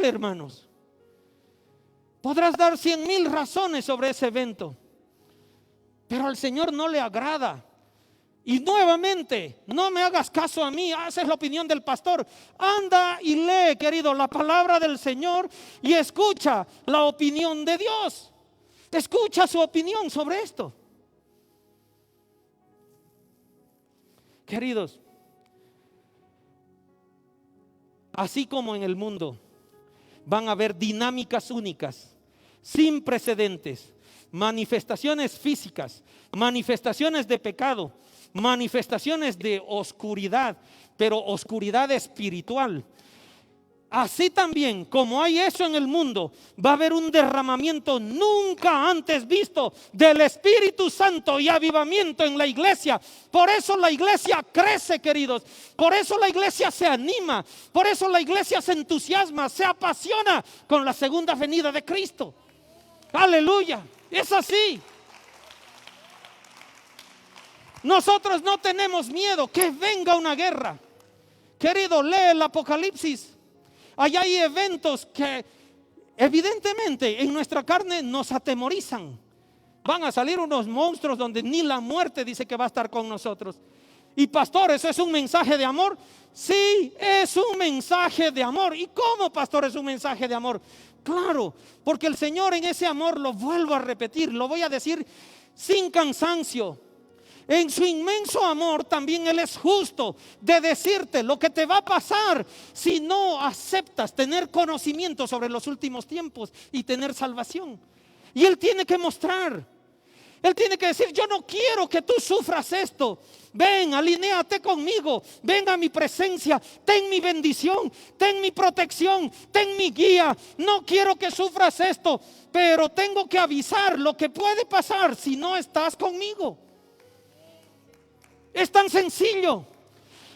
hermanos. Podrás dar 100,000 razones sobre ese evento, pero al Señor no le agrada. Y nuevamente, no me hagas caso a mí, esa es la opinión del pastor. Anda y lee, querido, la palabra del Señor y escucha la opinión de Dios. Escucha su opinión sobre esto. Queridos, así como en el mundo van a haber dinámicas únicas, sin precedentes, manifestaciones físicas, manifestaciones de pecado, manifestaciones de oscuridad, pero oscuridad espiritual. así también como hay eso en el mundo, va a haber un derramamiento nunca antes visto del Espíritu Santo y avivamiento en la iglesia. Por eso la iglesia crece, queridos. Por eso la iglesia se anima. Por eso la iglesia se entusiasma, se apasiona con la segunda venida de Cristo. Aleluya, es así. Nosotros no tenemos miedo que venga una guerra. Querido, lee el Apocalipsis. Allá hay eventos que evidentemente en nuestra carne nos atemorizan. Van a salir unos monstruos donde ni la muerte dice que va a estar con nosotros. Y pastor, ¿eso es un mensaje de amor? Sí, es un mensaje de amor. ¿Y cómo, pastor, es un mensaje de amor? Claro, porque el Señor en ese amor, lo vuelvo a repetir, lo voy a decir sin cansancio. En su inmenso amor también Él es justo de decirte lo que te va a pasar si no aceptas tener conocimiento sobre los últimos tiempos y tener salvación. Y Él tiene que mostrar, Él tiene que decir: yo no quiero que tú sufras esto. Ven, alinéate conmigo, ven a mi presencia, ten mi bendición, ten mi protección, ten mi guía. No quiero que sufras esto, pero tengo que avisar lo que puede pasar si no estás conmigo. Es tan sencillo.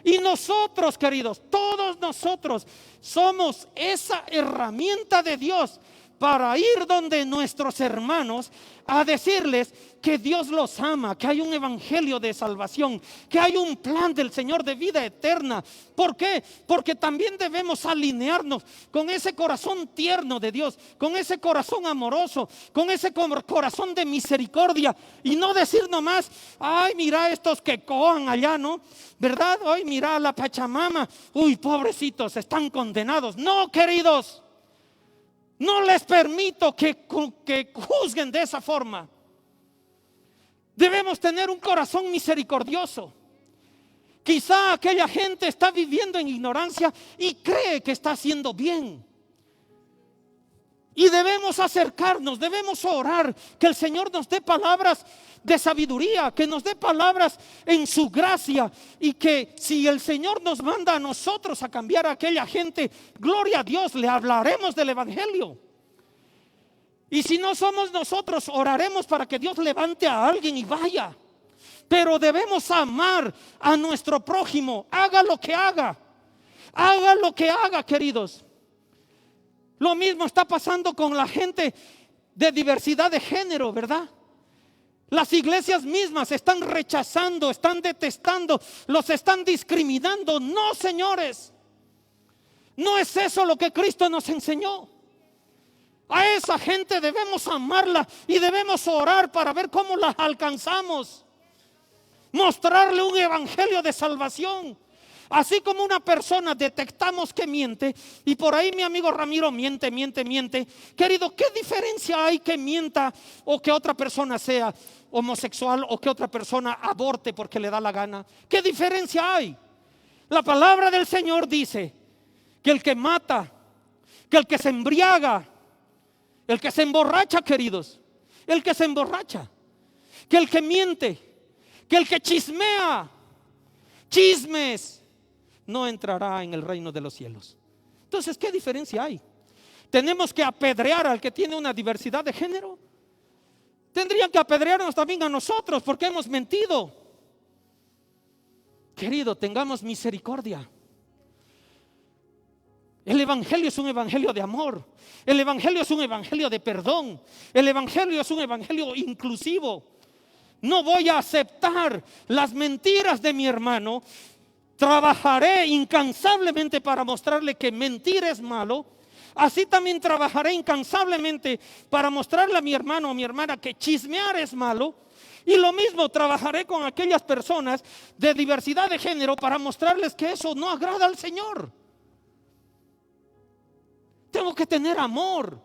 Y nosotros, queridos, todos nosotros somos esa herramienta de Dios para ir donde nuestros hermanos a decirles que Dios los ama, que hay un evangelio de salvación, que hay un plan del Señor de vida eterna. ¿Por qué? Porque también debemos alinearnos con ese corazón tierno de Dios, con ese corazón amoroso, con ese corazón de misericordia, y no decir nomás: ay, mira estos que cojan allá, ¿no? ¿Verdad? Ay, mira a la Pachamama, uy, pobrecitos, están condenados. No, queridos, no les permito que juzguen de esa forma. Debemos tener un corazón misericordioso. Quizá aquella gente está viviendo en ignorancia y cree que está haciendo bien. Y debemos acercarnos, debemos orar, que el Señor nos dé palabras de sabiduría, que nos dé palabras en su gracia, y que si el Señor nos manda a nosotros a cambiar a aquella gente, gloria a Dios, le hablaremos del evangelio. Y si no somos nosotros, oraremos para que Dios levante a alguien y vaya. Pero debemos amar a nuestro prójimo, haga lo que haga. Haga lo que haga, queridos. Lo mismo está pasando con la gente de diversidad de género, ¿verdad? Las iglesias mismas están rechazando, están detestando, los están discriminando. No, señores, no es eso lo que Cristo nos enseñó. A esa gente debemos amarla y debemos orar para ver cómo la alcanzamos. Mostrarle un evangelio de salvación. Así como una persona detectamos que miente, y por ahí mi amigo Ramiro miente. Querido, ¿qué diferencia hay que mienta o que otra persona sea homosexual o que otra persona aborte porque le da la gana? ¿Qué diferencia hay? La palabra del Señor dice que el que mata, que el que se embriaga, el que se emborracha, queridos, el que se emborracha, que el que miente, que el que chismea, chismes, no entrará en el reino de los cielos. Entonces, ¿qué diferencia hay? ¿Tenemos que apedrear al que tiene una diversidad de género? Tendrían que apedrearnos también a nosotros porque hemos mentido. Querido, tengamos misericordia. El evangelio es un evangelio de amor. El evangelio es un evangelio de perdón. El evangelio es un evangelio inclusivo. No voy a aceptar las mentiras de mi hermano. Trabajaré incansablemente para mostrarle que mentir es malo. Así también trabajaré incansablemente para mostrarle a mi hermano o a mi hermana que chismear es malo. Y lo mismo trabajaré con aquellas personas de diversidad de género para mostrarles que eso no agrada al Señor. Tengo que tener amor.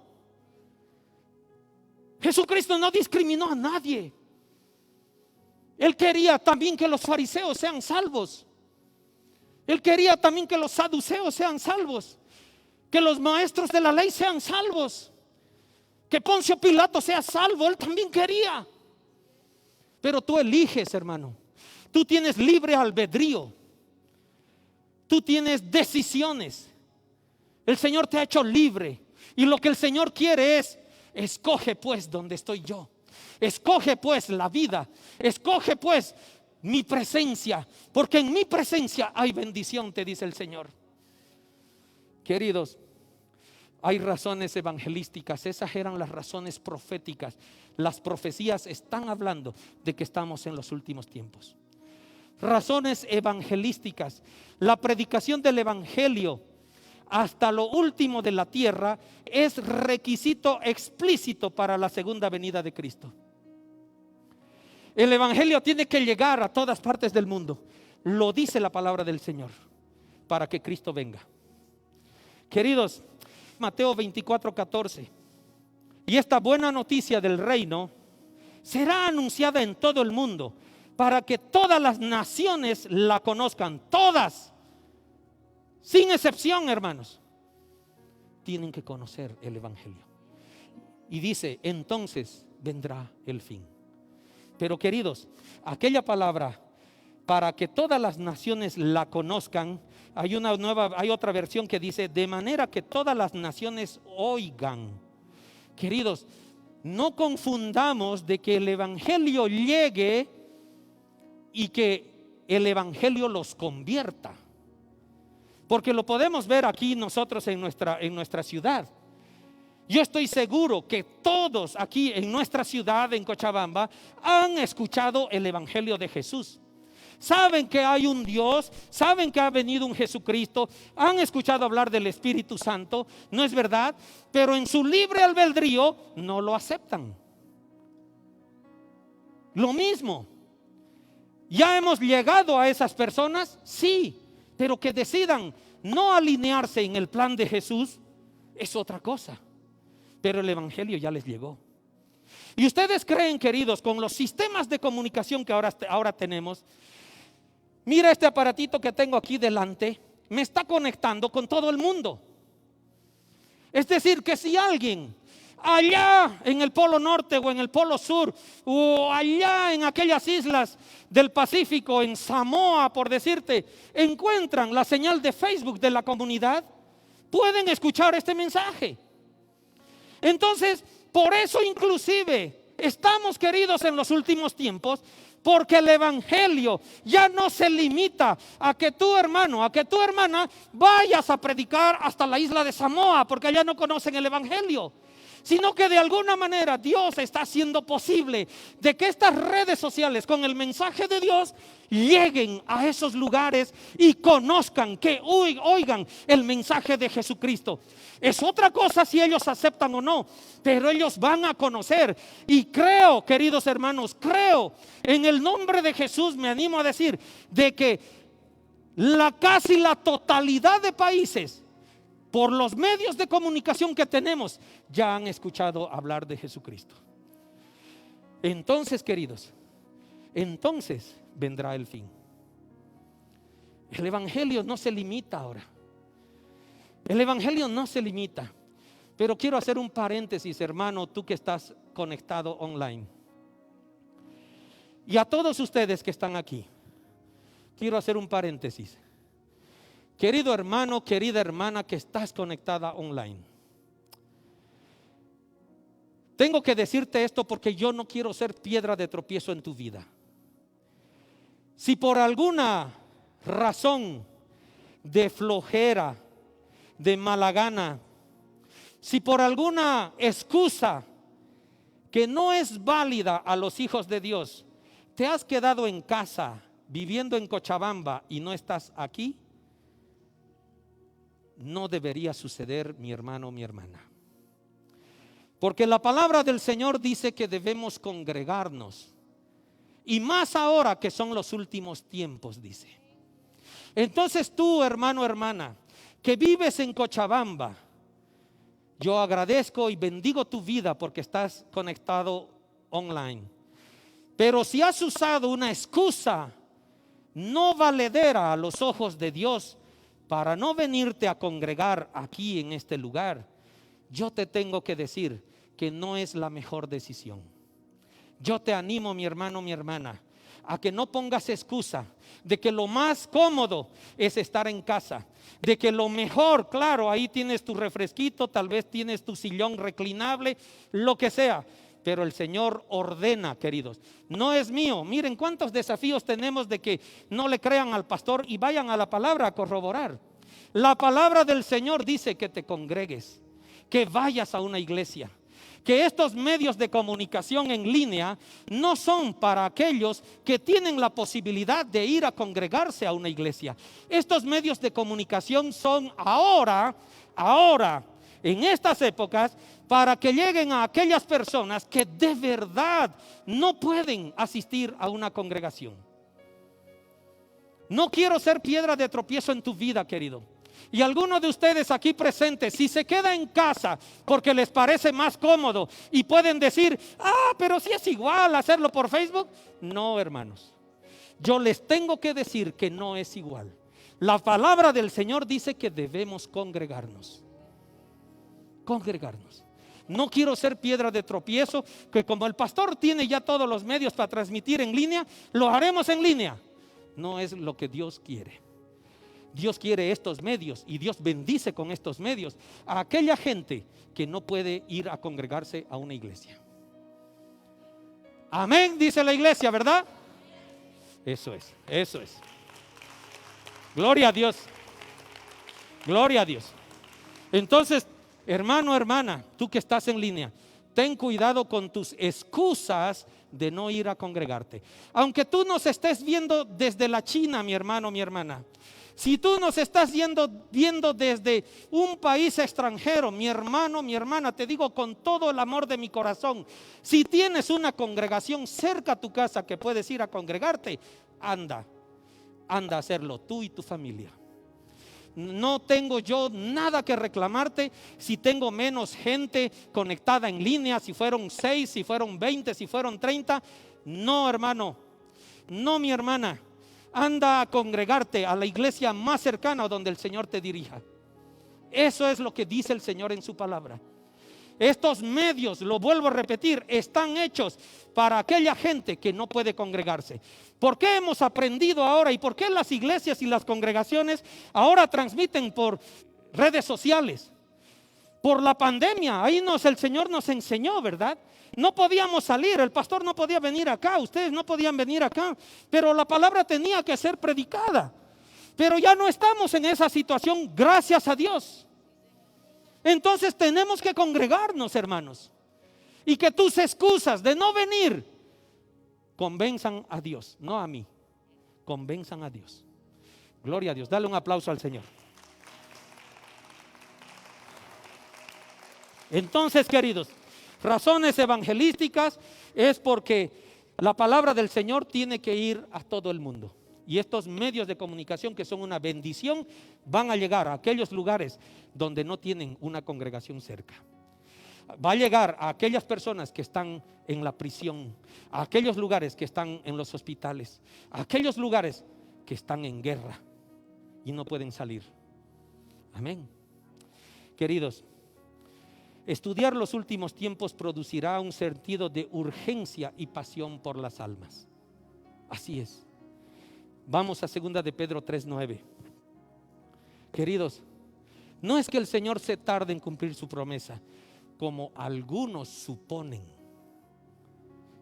Jesucristo no discriminó a nadie. Él quería también que los fariseos sean salvos. Él quería también que los saduceos sean salvos, que los maestros de la ley sean salvos, que Poncio Pilato sea salvo. Él también quería. Pero tú eliges, hermano. Tú tienes libre albedrío. Tú tienes decisiones. El Señor te ha hecho libre. Y lo que el Señor quiere es: escoge pues donde estoy yo. Escoge pues la vida. Escoge pues mi presencia, porque en mi presencia hay bendición, te dice el Señor. Queridos, hay razones evangelísticas. Esas eran las razones proféticas. Las profecías están hablando de que estamos en los últimos tiempos. Razones evangelísticas. La predicación del evangelio hasta lo último de la tierra es requisito explícito para la segunda venida de Cristo. El evangelio tiene que llegar a todas partes del mundo. Lo dice la palabra del Señor, para que Cristo venga. Queridos, Mateo 24:14. Y esta buena noticia del reino será anunciada en todo el mundo, para que todas las naciones la conozcan. Todas, sin excepción, hermanos, tienen que conocer el evangelio. Y dice: entonces vendrá el fin. Pero queridos, aquella palabra, para que todas las naciones la conozcan, hay otra versión que dice: de manera que todas las naciones oigan. Queridos, no confundamos de que el evangelio llegue y que el evangelio los convierta, porque lo podemos ver aquí nosotros en nuestra ciudad. Yo estoy seguro que todos aquí en nuestra ciudad, en Cochabamba, han escuchado el evangelio de Jesús. Saben que hay un Dios, saben que ha venido un Jesucristo, han escuchado hablar del Espíritu Santo, ¿no es verdad? Pero en su libre albedrío no lo aceptan. Lo mismo, ¿ya hemos llegado a esas personas? Sí, pero que decidan no alinearse en el plan de Jesús es otra cosa. Pero el evangelio ya les llegó. Y ustedes creen, queridos, con los sistemas de comunicación que ahora tenemos, mira este aparatito que tengo aquí delante, me está conectando con todo el mundo. Es decir, que si alguien allá en el Polo Norte o en el Polo Sur o allá en aquellas islas del Pacífico, en Samoa, por decirte, encuentran la señal de Facebook de la comunidad, pueden escuchar este mensaje. Entonces, por eso inclusive estamos, queridos, en los últimos tiempos, porque el evangelio ya no se limita a que tu hermano, a que tu hermana vayas a predicar hasta la isla de Samoa, porque allá no conocen el evangelio, sino que de alguna manera Dios está haciendo posible de que estas redes sociales con el mensaje de Dios lleguen a esos lugares y conozcan, que oigan el mensaje de Jesucristo. Es otra cosa si ellos aceptan o no, pero ellos van a conocer. Y creo, queridos hermanos, creo en el nombre de Jesús, me animo a decir, de que casi la totalidad de países, por los medios de comunicación que tenemos, ya han escuchado hablar de Jesucristo. Entonces, queridos, entonces vendrá el fin. El evangelio no se limita ahora. El evangelio no se limita. Pero quiero hacer un paréntesis, hermano, tú que estás conectado online. Y a todos ustedes que están aquí, quiero hacer un paréntesis. Querido hermano, querida hermana que estás conectada online, tengo que decirte esto porque yo no quiero ser piedra de tropiezo en tu vida. Si por alguna razón de flojera, de mala gana, si por alguna excusa que no es válida a los hijos de Dios, te has quedado en casa viviendo en Cochabamba y no estás aquí, no debería suceder, mi hermano, mi hermana. Porque la palabra del Señor dice que debemos congregarnos. Y más ahora que son los últimos tiempos, dice. Entonces tú, hermano, hermana, que vives en Cochabamba, yo agradezco y bendigo tu vida porque estás conectado online. Pero si has usado una excusa no valedera a los ojos de Dios para no venirte a congregar aquí en este lugar, yo te tengo que decir que no es la mejor decisión. Yo te animo, mi hermano, mi hermana, a que no pongas excusa de que lo más cómodo es estar en casa, de que lo mejor, claro, ahí tienes tu refresquito, tal vez tienes tu sillón reclinable, lo que sea. Pero el Señor ordena, queridos, no es mío. Miren cuántos desafíos tenemos de que no le crean al pastor y vayan a la palabra a corroborar. La palabra del Señor dice que te congregues, que vayas a una iglesia, que estos medios de comunicación en línea no son para aquellos que tienen la posibilidad de ir a congregarse a una iglesia. Estos medios de comunicación son ahora, en estas épocas, para que lleguen a aquellas personas que de verdad no pueden asistir a una congregación. No quiero ser piedra de tropiezo en tu vida, querido. Y algunos de ustedes aquí presentes, si se queda en casa porque les parece más cómodo y pueden decir, pero si es igual hacerlo por Facebook. No, hermanos, yo les tengo que decir que no es igual. La palabra del Señor dice que debemos congregarnos. No quiero ser piedra de tropiezo, que como el pastor tiene ya todos los medios para transmitir en línea, lo haremos en línea. No es lo que Dios quiere. Dios quiere estos medios y Dios bendice con estos medios a aquella gente que no puede ir a congregarse a una iglesia. Amén, dice la iglesia, ¿verdad? Eso es. Gloria a Dios. Gloria a Dios. Entonces, hermano, hermana, tú que estás en línea, ten cuidado con tus excusas de no ir a congregarte. Aunque tú nos estés viendo desde la China, mi hermano, mi hermana. Si tú nos estás viendo desde un país extranjero, mi hermano, mi hermana, te digo con todo el amor de mi corazón, si tienes una congregación cerca a tu casa que puedes ir a congregarte, anda a hacerlo tú y tu familia. No tengo yo nada que reclamarte si tengo menos gente conectada en línea, si fueron 6, si fueron 20, si fueron 30. No, hermano, no, mi hermana. Anda a congregarte a la iglesia más cercana donde el Señor te dirija. Eso es lo que dice el Señor en su palabra. Estos medios, lo vuelvo a repetir, están hechos para aquella gente que no puede congregarse. ¿Por qué hemos aprendido ahora y por qué las iglesias y las congregaciones ahora transmiten por redes sociales? Por la pandemia, ahí el Señor nos enseñó, ¿verdad? No podíamos salir, el pastor no podía venir acá, ustedes no podían venir acá, pero la palabra tenía que ser predicada. Pero ya no estamos en esa situación, gracias a Dios. Entonces tenemos que congregarnos, hermanos, y que tus excusas de no venir convenzan a Dios, no a mí, convenzan a Dios. Gloria a Dios, dale un aplauso al Señor. Entonces, queridos, razones evangelísticas es porque la palabra del Señor tiene que ir a todo el mundo. Y estos medios de comunicación que son una bendición van a llegar a aquellos lugares donde no tienen una congregación cerca. Va a llegar a aquellas personas que están en la prisión, a aquellos lugares que están en los hospitales, a aquellos lugares que están en guerra y no pueden salir. Amén. Queridos, estudiar los últimos tiempos producirá un sentido de urgencia y pasión por las almas. Así es. Vamos a 2 de Pedro 3:9. Queridos, no es que el Señor se tarde en cumplir su promesa, como algunos suponen,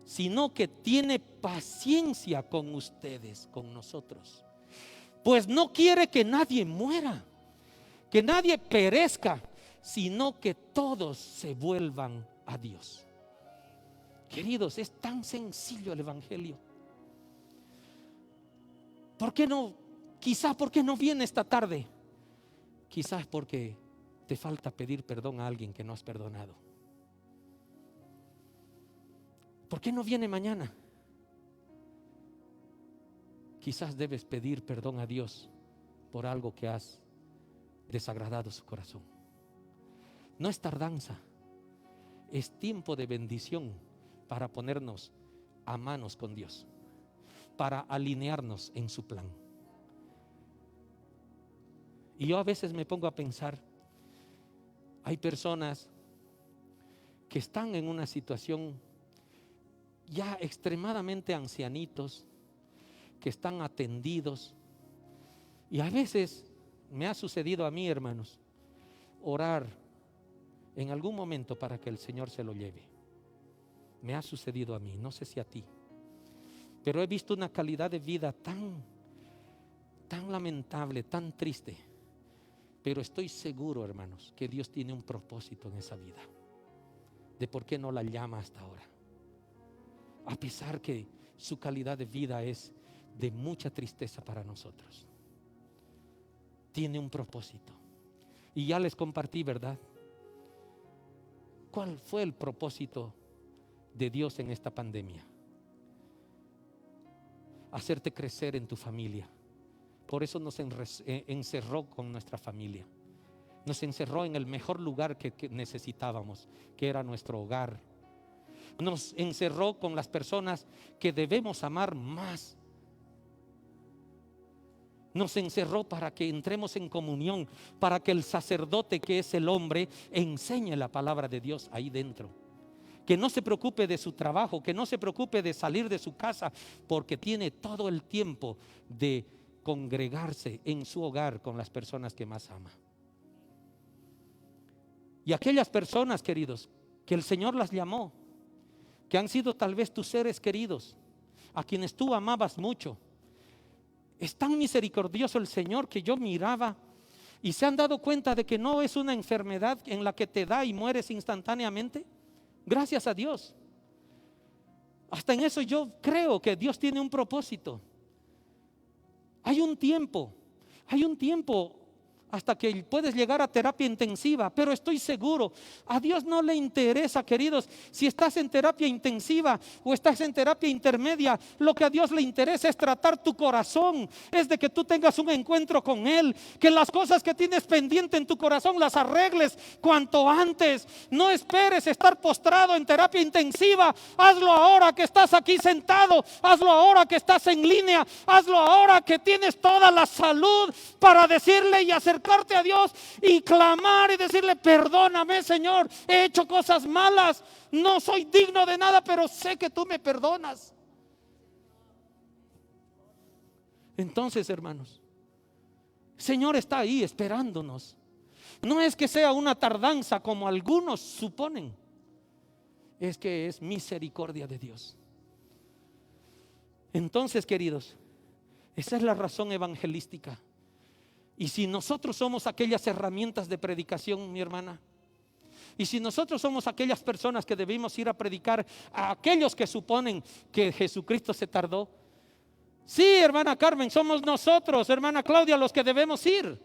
sino que tiene paciencia con ustedes, con nosotros, pues no quiere que nadie muera, que nadie perezca, sino que todos se vuelvan a Dios. Queridos, es tan sencillo el evangelio. ¿Por qué no? Quizás porque no viene esta tarde. Quizás porque te falta pedir perdón a alguien que no has perdonado. ¿Por qué no viene mañana? Quizás debes pedir perdón a Dios por algo que has desagradado su corazón. No es tardanza, es tiempo de bendición para ponernos a manos con Dios, para alinearnos en su plan. Y yo a veces me pongo a pensar, hay personas que están en una situación ya extremadamente ancianitos, que están atendidos. Y a veces me ha sucedido a mí, hermanos, orar en algún momento para que el Señor se lo lleve. Me ha sucedido a mí, no sé si a ti, pero he visto una calidad de vida tan lamentable, tan triste. Pero estoy seguro, hermanos, que Dios tiene un propósito en esa vida, de por qué no la llama hasta ahora, a pesar que su calidad de vida es de mucha tristeza para nosotros. Tiene un propósito. Y ya les compartí, ¿verdad? ¿Cuál fue el propósito de Dios en esta pandemia? Hacerte crecer en tu familia. Por eso nos encerró con nuestra familia. Nos encerró en el mejor lugar que necesitábamos, que era nuestro hogar. Nos encerró con las personas que debemos amar más. Nos encerró para que entremos en comunión, para que el sacerdote, que es el hombre, enseñe la palabra de Dios ahí dentro. Que no se preocupe de su trabajo, que no se preocupe de salir de su casa, porque tiene todo el tiempo de congregarse en su hogar con las personas que más ama. Y aquellas personas, queridos, que el Señor las llamó, que han sido tal vez tus seres queridos, a quienes tú amabas mucho, es tan misericordioso el Señor que yo miraba y se han dado cuenta de que no es una enfermedad en la que te da y mueres instantáneamente. Gracias a Dios. Hasta en eso yo creo que Dios tiene un propósito. Hay un tiempo hasta que puedes llegar a terapia intensiva, pero estoy seguro, a Dios no le interesa, queridos, si estás en terapia intensiva o estás en terapia intermedia. Lo que a Dios le interesa es tratar tu corazón, es de que tú tengas un encuentro con Él, que las cosas que tienes pendiente en tu corazón las arregles cuanto antes. No esperes estar postrado en terapia intensiva. Hazlo ahora que estás aquí sentado, hazlo ahora que estás en línea, hazlo ahora que tienes toda la salud para decirle y acercarte a Dios y clamar y decirle: perdóname, Señor, he hecho cosas malas, no soy digno de nada, pero sé que tú me perdonas. Entonces, hermanos, el Señor está ahí esperándonos. No es que sea una tardanza como algunos suponen, es que es misericordia de Dios. Entonces, queridos, esa es la razón evangelística. Y si nosotros somos aquellas herramientas de predicación, mi hermana, y si nosotros somos aquellas personas que debemos ir a predicar a aquellos que suponen que Jesucristo se tardó, sí, hermana Carmen, somos nosotros, hermana Claudia, los que debemos ir.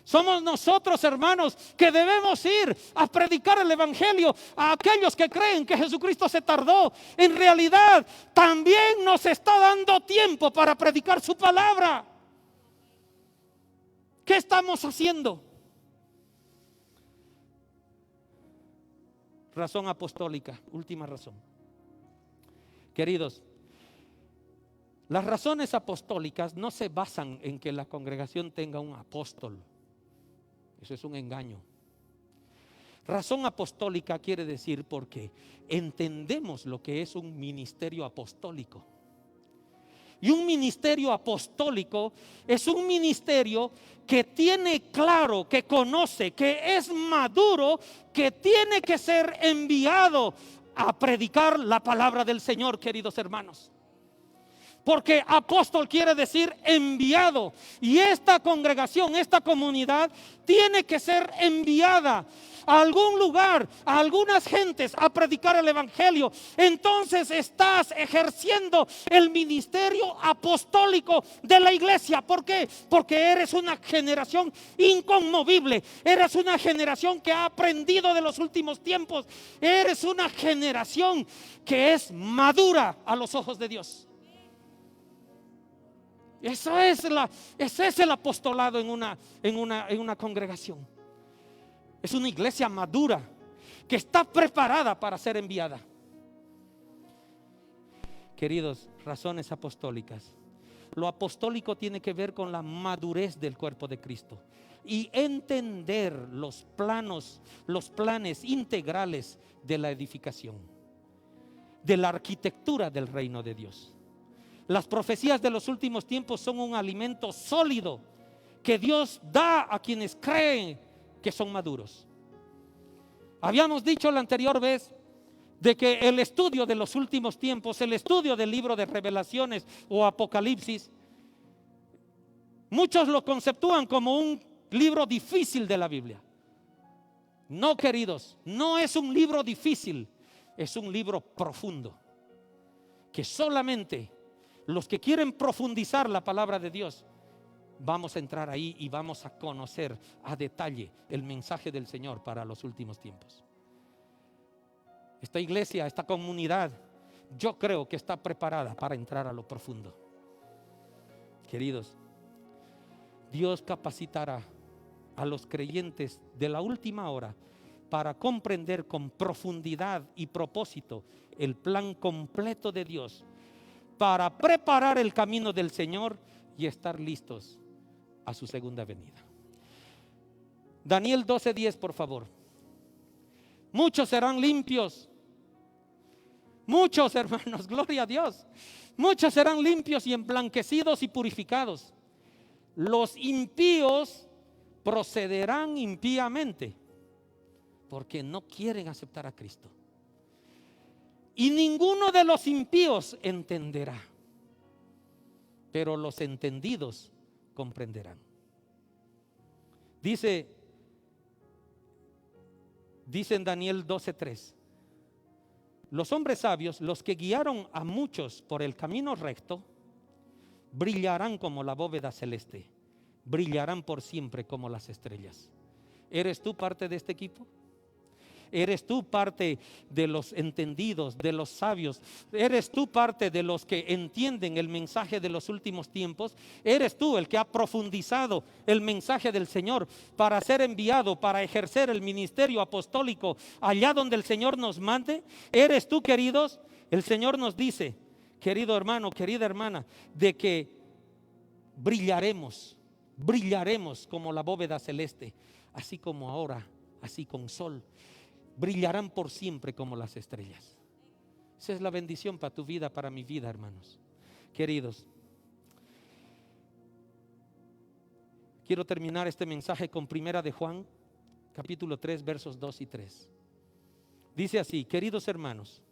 Somos nosotros, hermanos, que debemos ir a predicar el evangelio a aquellos que creen que Jesucristo se tardó. En realidad, también nos está dando tiempo para predicar su palabra. ¿Qué estamos haciendo? Razón apostólica, última razón. Queridos, las razones apostólicas no se basan en que la congregación tenga un apóstol. Eso es un engaño. Razón apostólica quiere decir porque entendemos lo que es un ministerio apostólico. Y un ministerio apostólico es un ministerio que tiene claro, que conoce, que es maduro, que tiene que ser enviado a predicar la palabra del Señor, queridos hermanos. Porque apóstol quiere decir enviado. Y esta congregación, esta comunidad tiene que ser enviada a algún lugar, a algunas gentes, a predicar el evangelio. Entonces estás ejerciendo el ministerio apostólico de la iglesia. ¿Por qué? Porque eres una generación inconmovible. Eres una generación que ha aprendido de los últimos tiempos. Eres una generación que es madura a los ojos de Dios. Ese es el apostolado en una congregación. Es una iglesia madura que está preparada para ser enviada. Queridos, razones apostólicas. Lo apostólico tiene que ver con la madurez del cuerpo de Cristo y entender los planes integrales de la edificación, de la arquitectura del reino de Dios. Las profecías de los últimos tiempos son un alimento sólido que Dios da a quienes creen que son maduros. Habíamos dicho la anterior vez de que el estudio de los últimos tiempos, el estudio del libro de Revelaciones o Apocalipsis, muchos lo conceptúan como un libro difícil de la Biblia. No, queridos, no es un libro difícil, es un libro profundo, que solamente los que quieren profundizar la palabra de Dios, vamos a entrar ahí y vamos a conocer a detalle el mensaje del Señor para los últimos tiempos. Esta iglesia, esta comunidad, yo creo que está preparada para entrar a lo profundo. Queridos, Dios capacitará a los creyentes de la última hora para comprender con profundidad y propósito el plan completo de Dios, para preparar el camino del Señor y estar listos a su segunda venida. Daniel 12:10, por favor. Muchos serán limpios. Muchos, hermanos, gloria a Dios. Muchos serán limpios y emblanquecidos y purificados. Los impíos procederán impíamente porque no quieren aceptar a Cristo. Y ninguno de los impíos entenderá, pero los entendidos comprenderán. Dice en Daniel 12:3, los hombres sabios, los que guiaron a muchos por el camino recto, brillarán como la bóveda celeste, brillarán por siempre como las estrellas. ¿Eres tú parte de este equipo? ¿Eres tú parte de los entendidos, de los sabios? ¿Eres tú parte de los que entienden el mensaje de los últimos tiempos? ¿Eres tú el que ha profundizado el mensaje del Señor para ser enviado, para ejercer el ministerio apostólico allá donde el Señor nos mande? ¿Eres tú, queridos? El Señor nos dice, querido hermano, querida hermana, de que brillaremos como la bóveda celeste, así como ahora, así con sol. Brillarán por siempre como las estrellas. Esa es la bendición para tu vida, para mi vida, hermanos. Queridos, quiero terminar este mensaje con Primera de Juan, capítulo 3, versos 2 y 3. Dice así: queridos hermanos,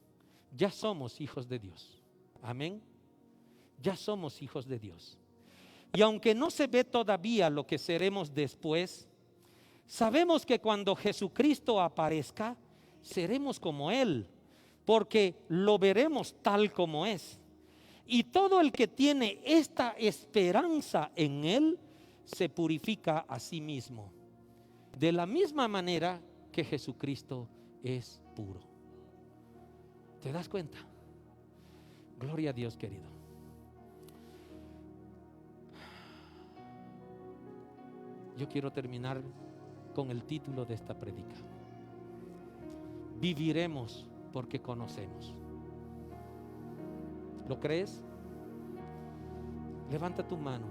ya somos hijos de Dios. Amén. Ya somos hijos de Dios. Y aunque no se ve todavía lo que seremos después, sabemos que cuando Jesucristo aparezca, seremos como Él, porque lo veremos tal como es. Y todo el que tiene esta esperanza en Él, se purifica a sí mismo, de la misma manera que Jesucristo es puro. ¿Te das cuenta? Gloria a Dios, querido. Yo quiero terminar con el título de esta prédica: viviremos porque conocemos. ¿Lo crees? Levanta tu mano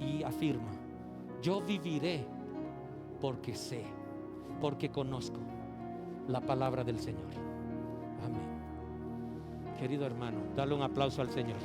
y afirma: yo viviré porque sé, porque conozco la palabra del Señor. Amén. Querido hermano, dale un aplauso al Señor.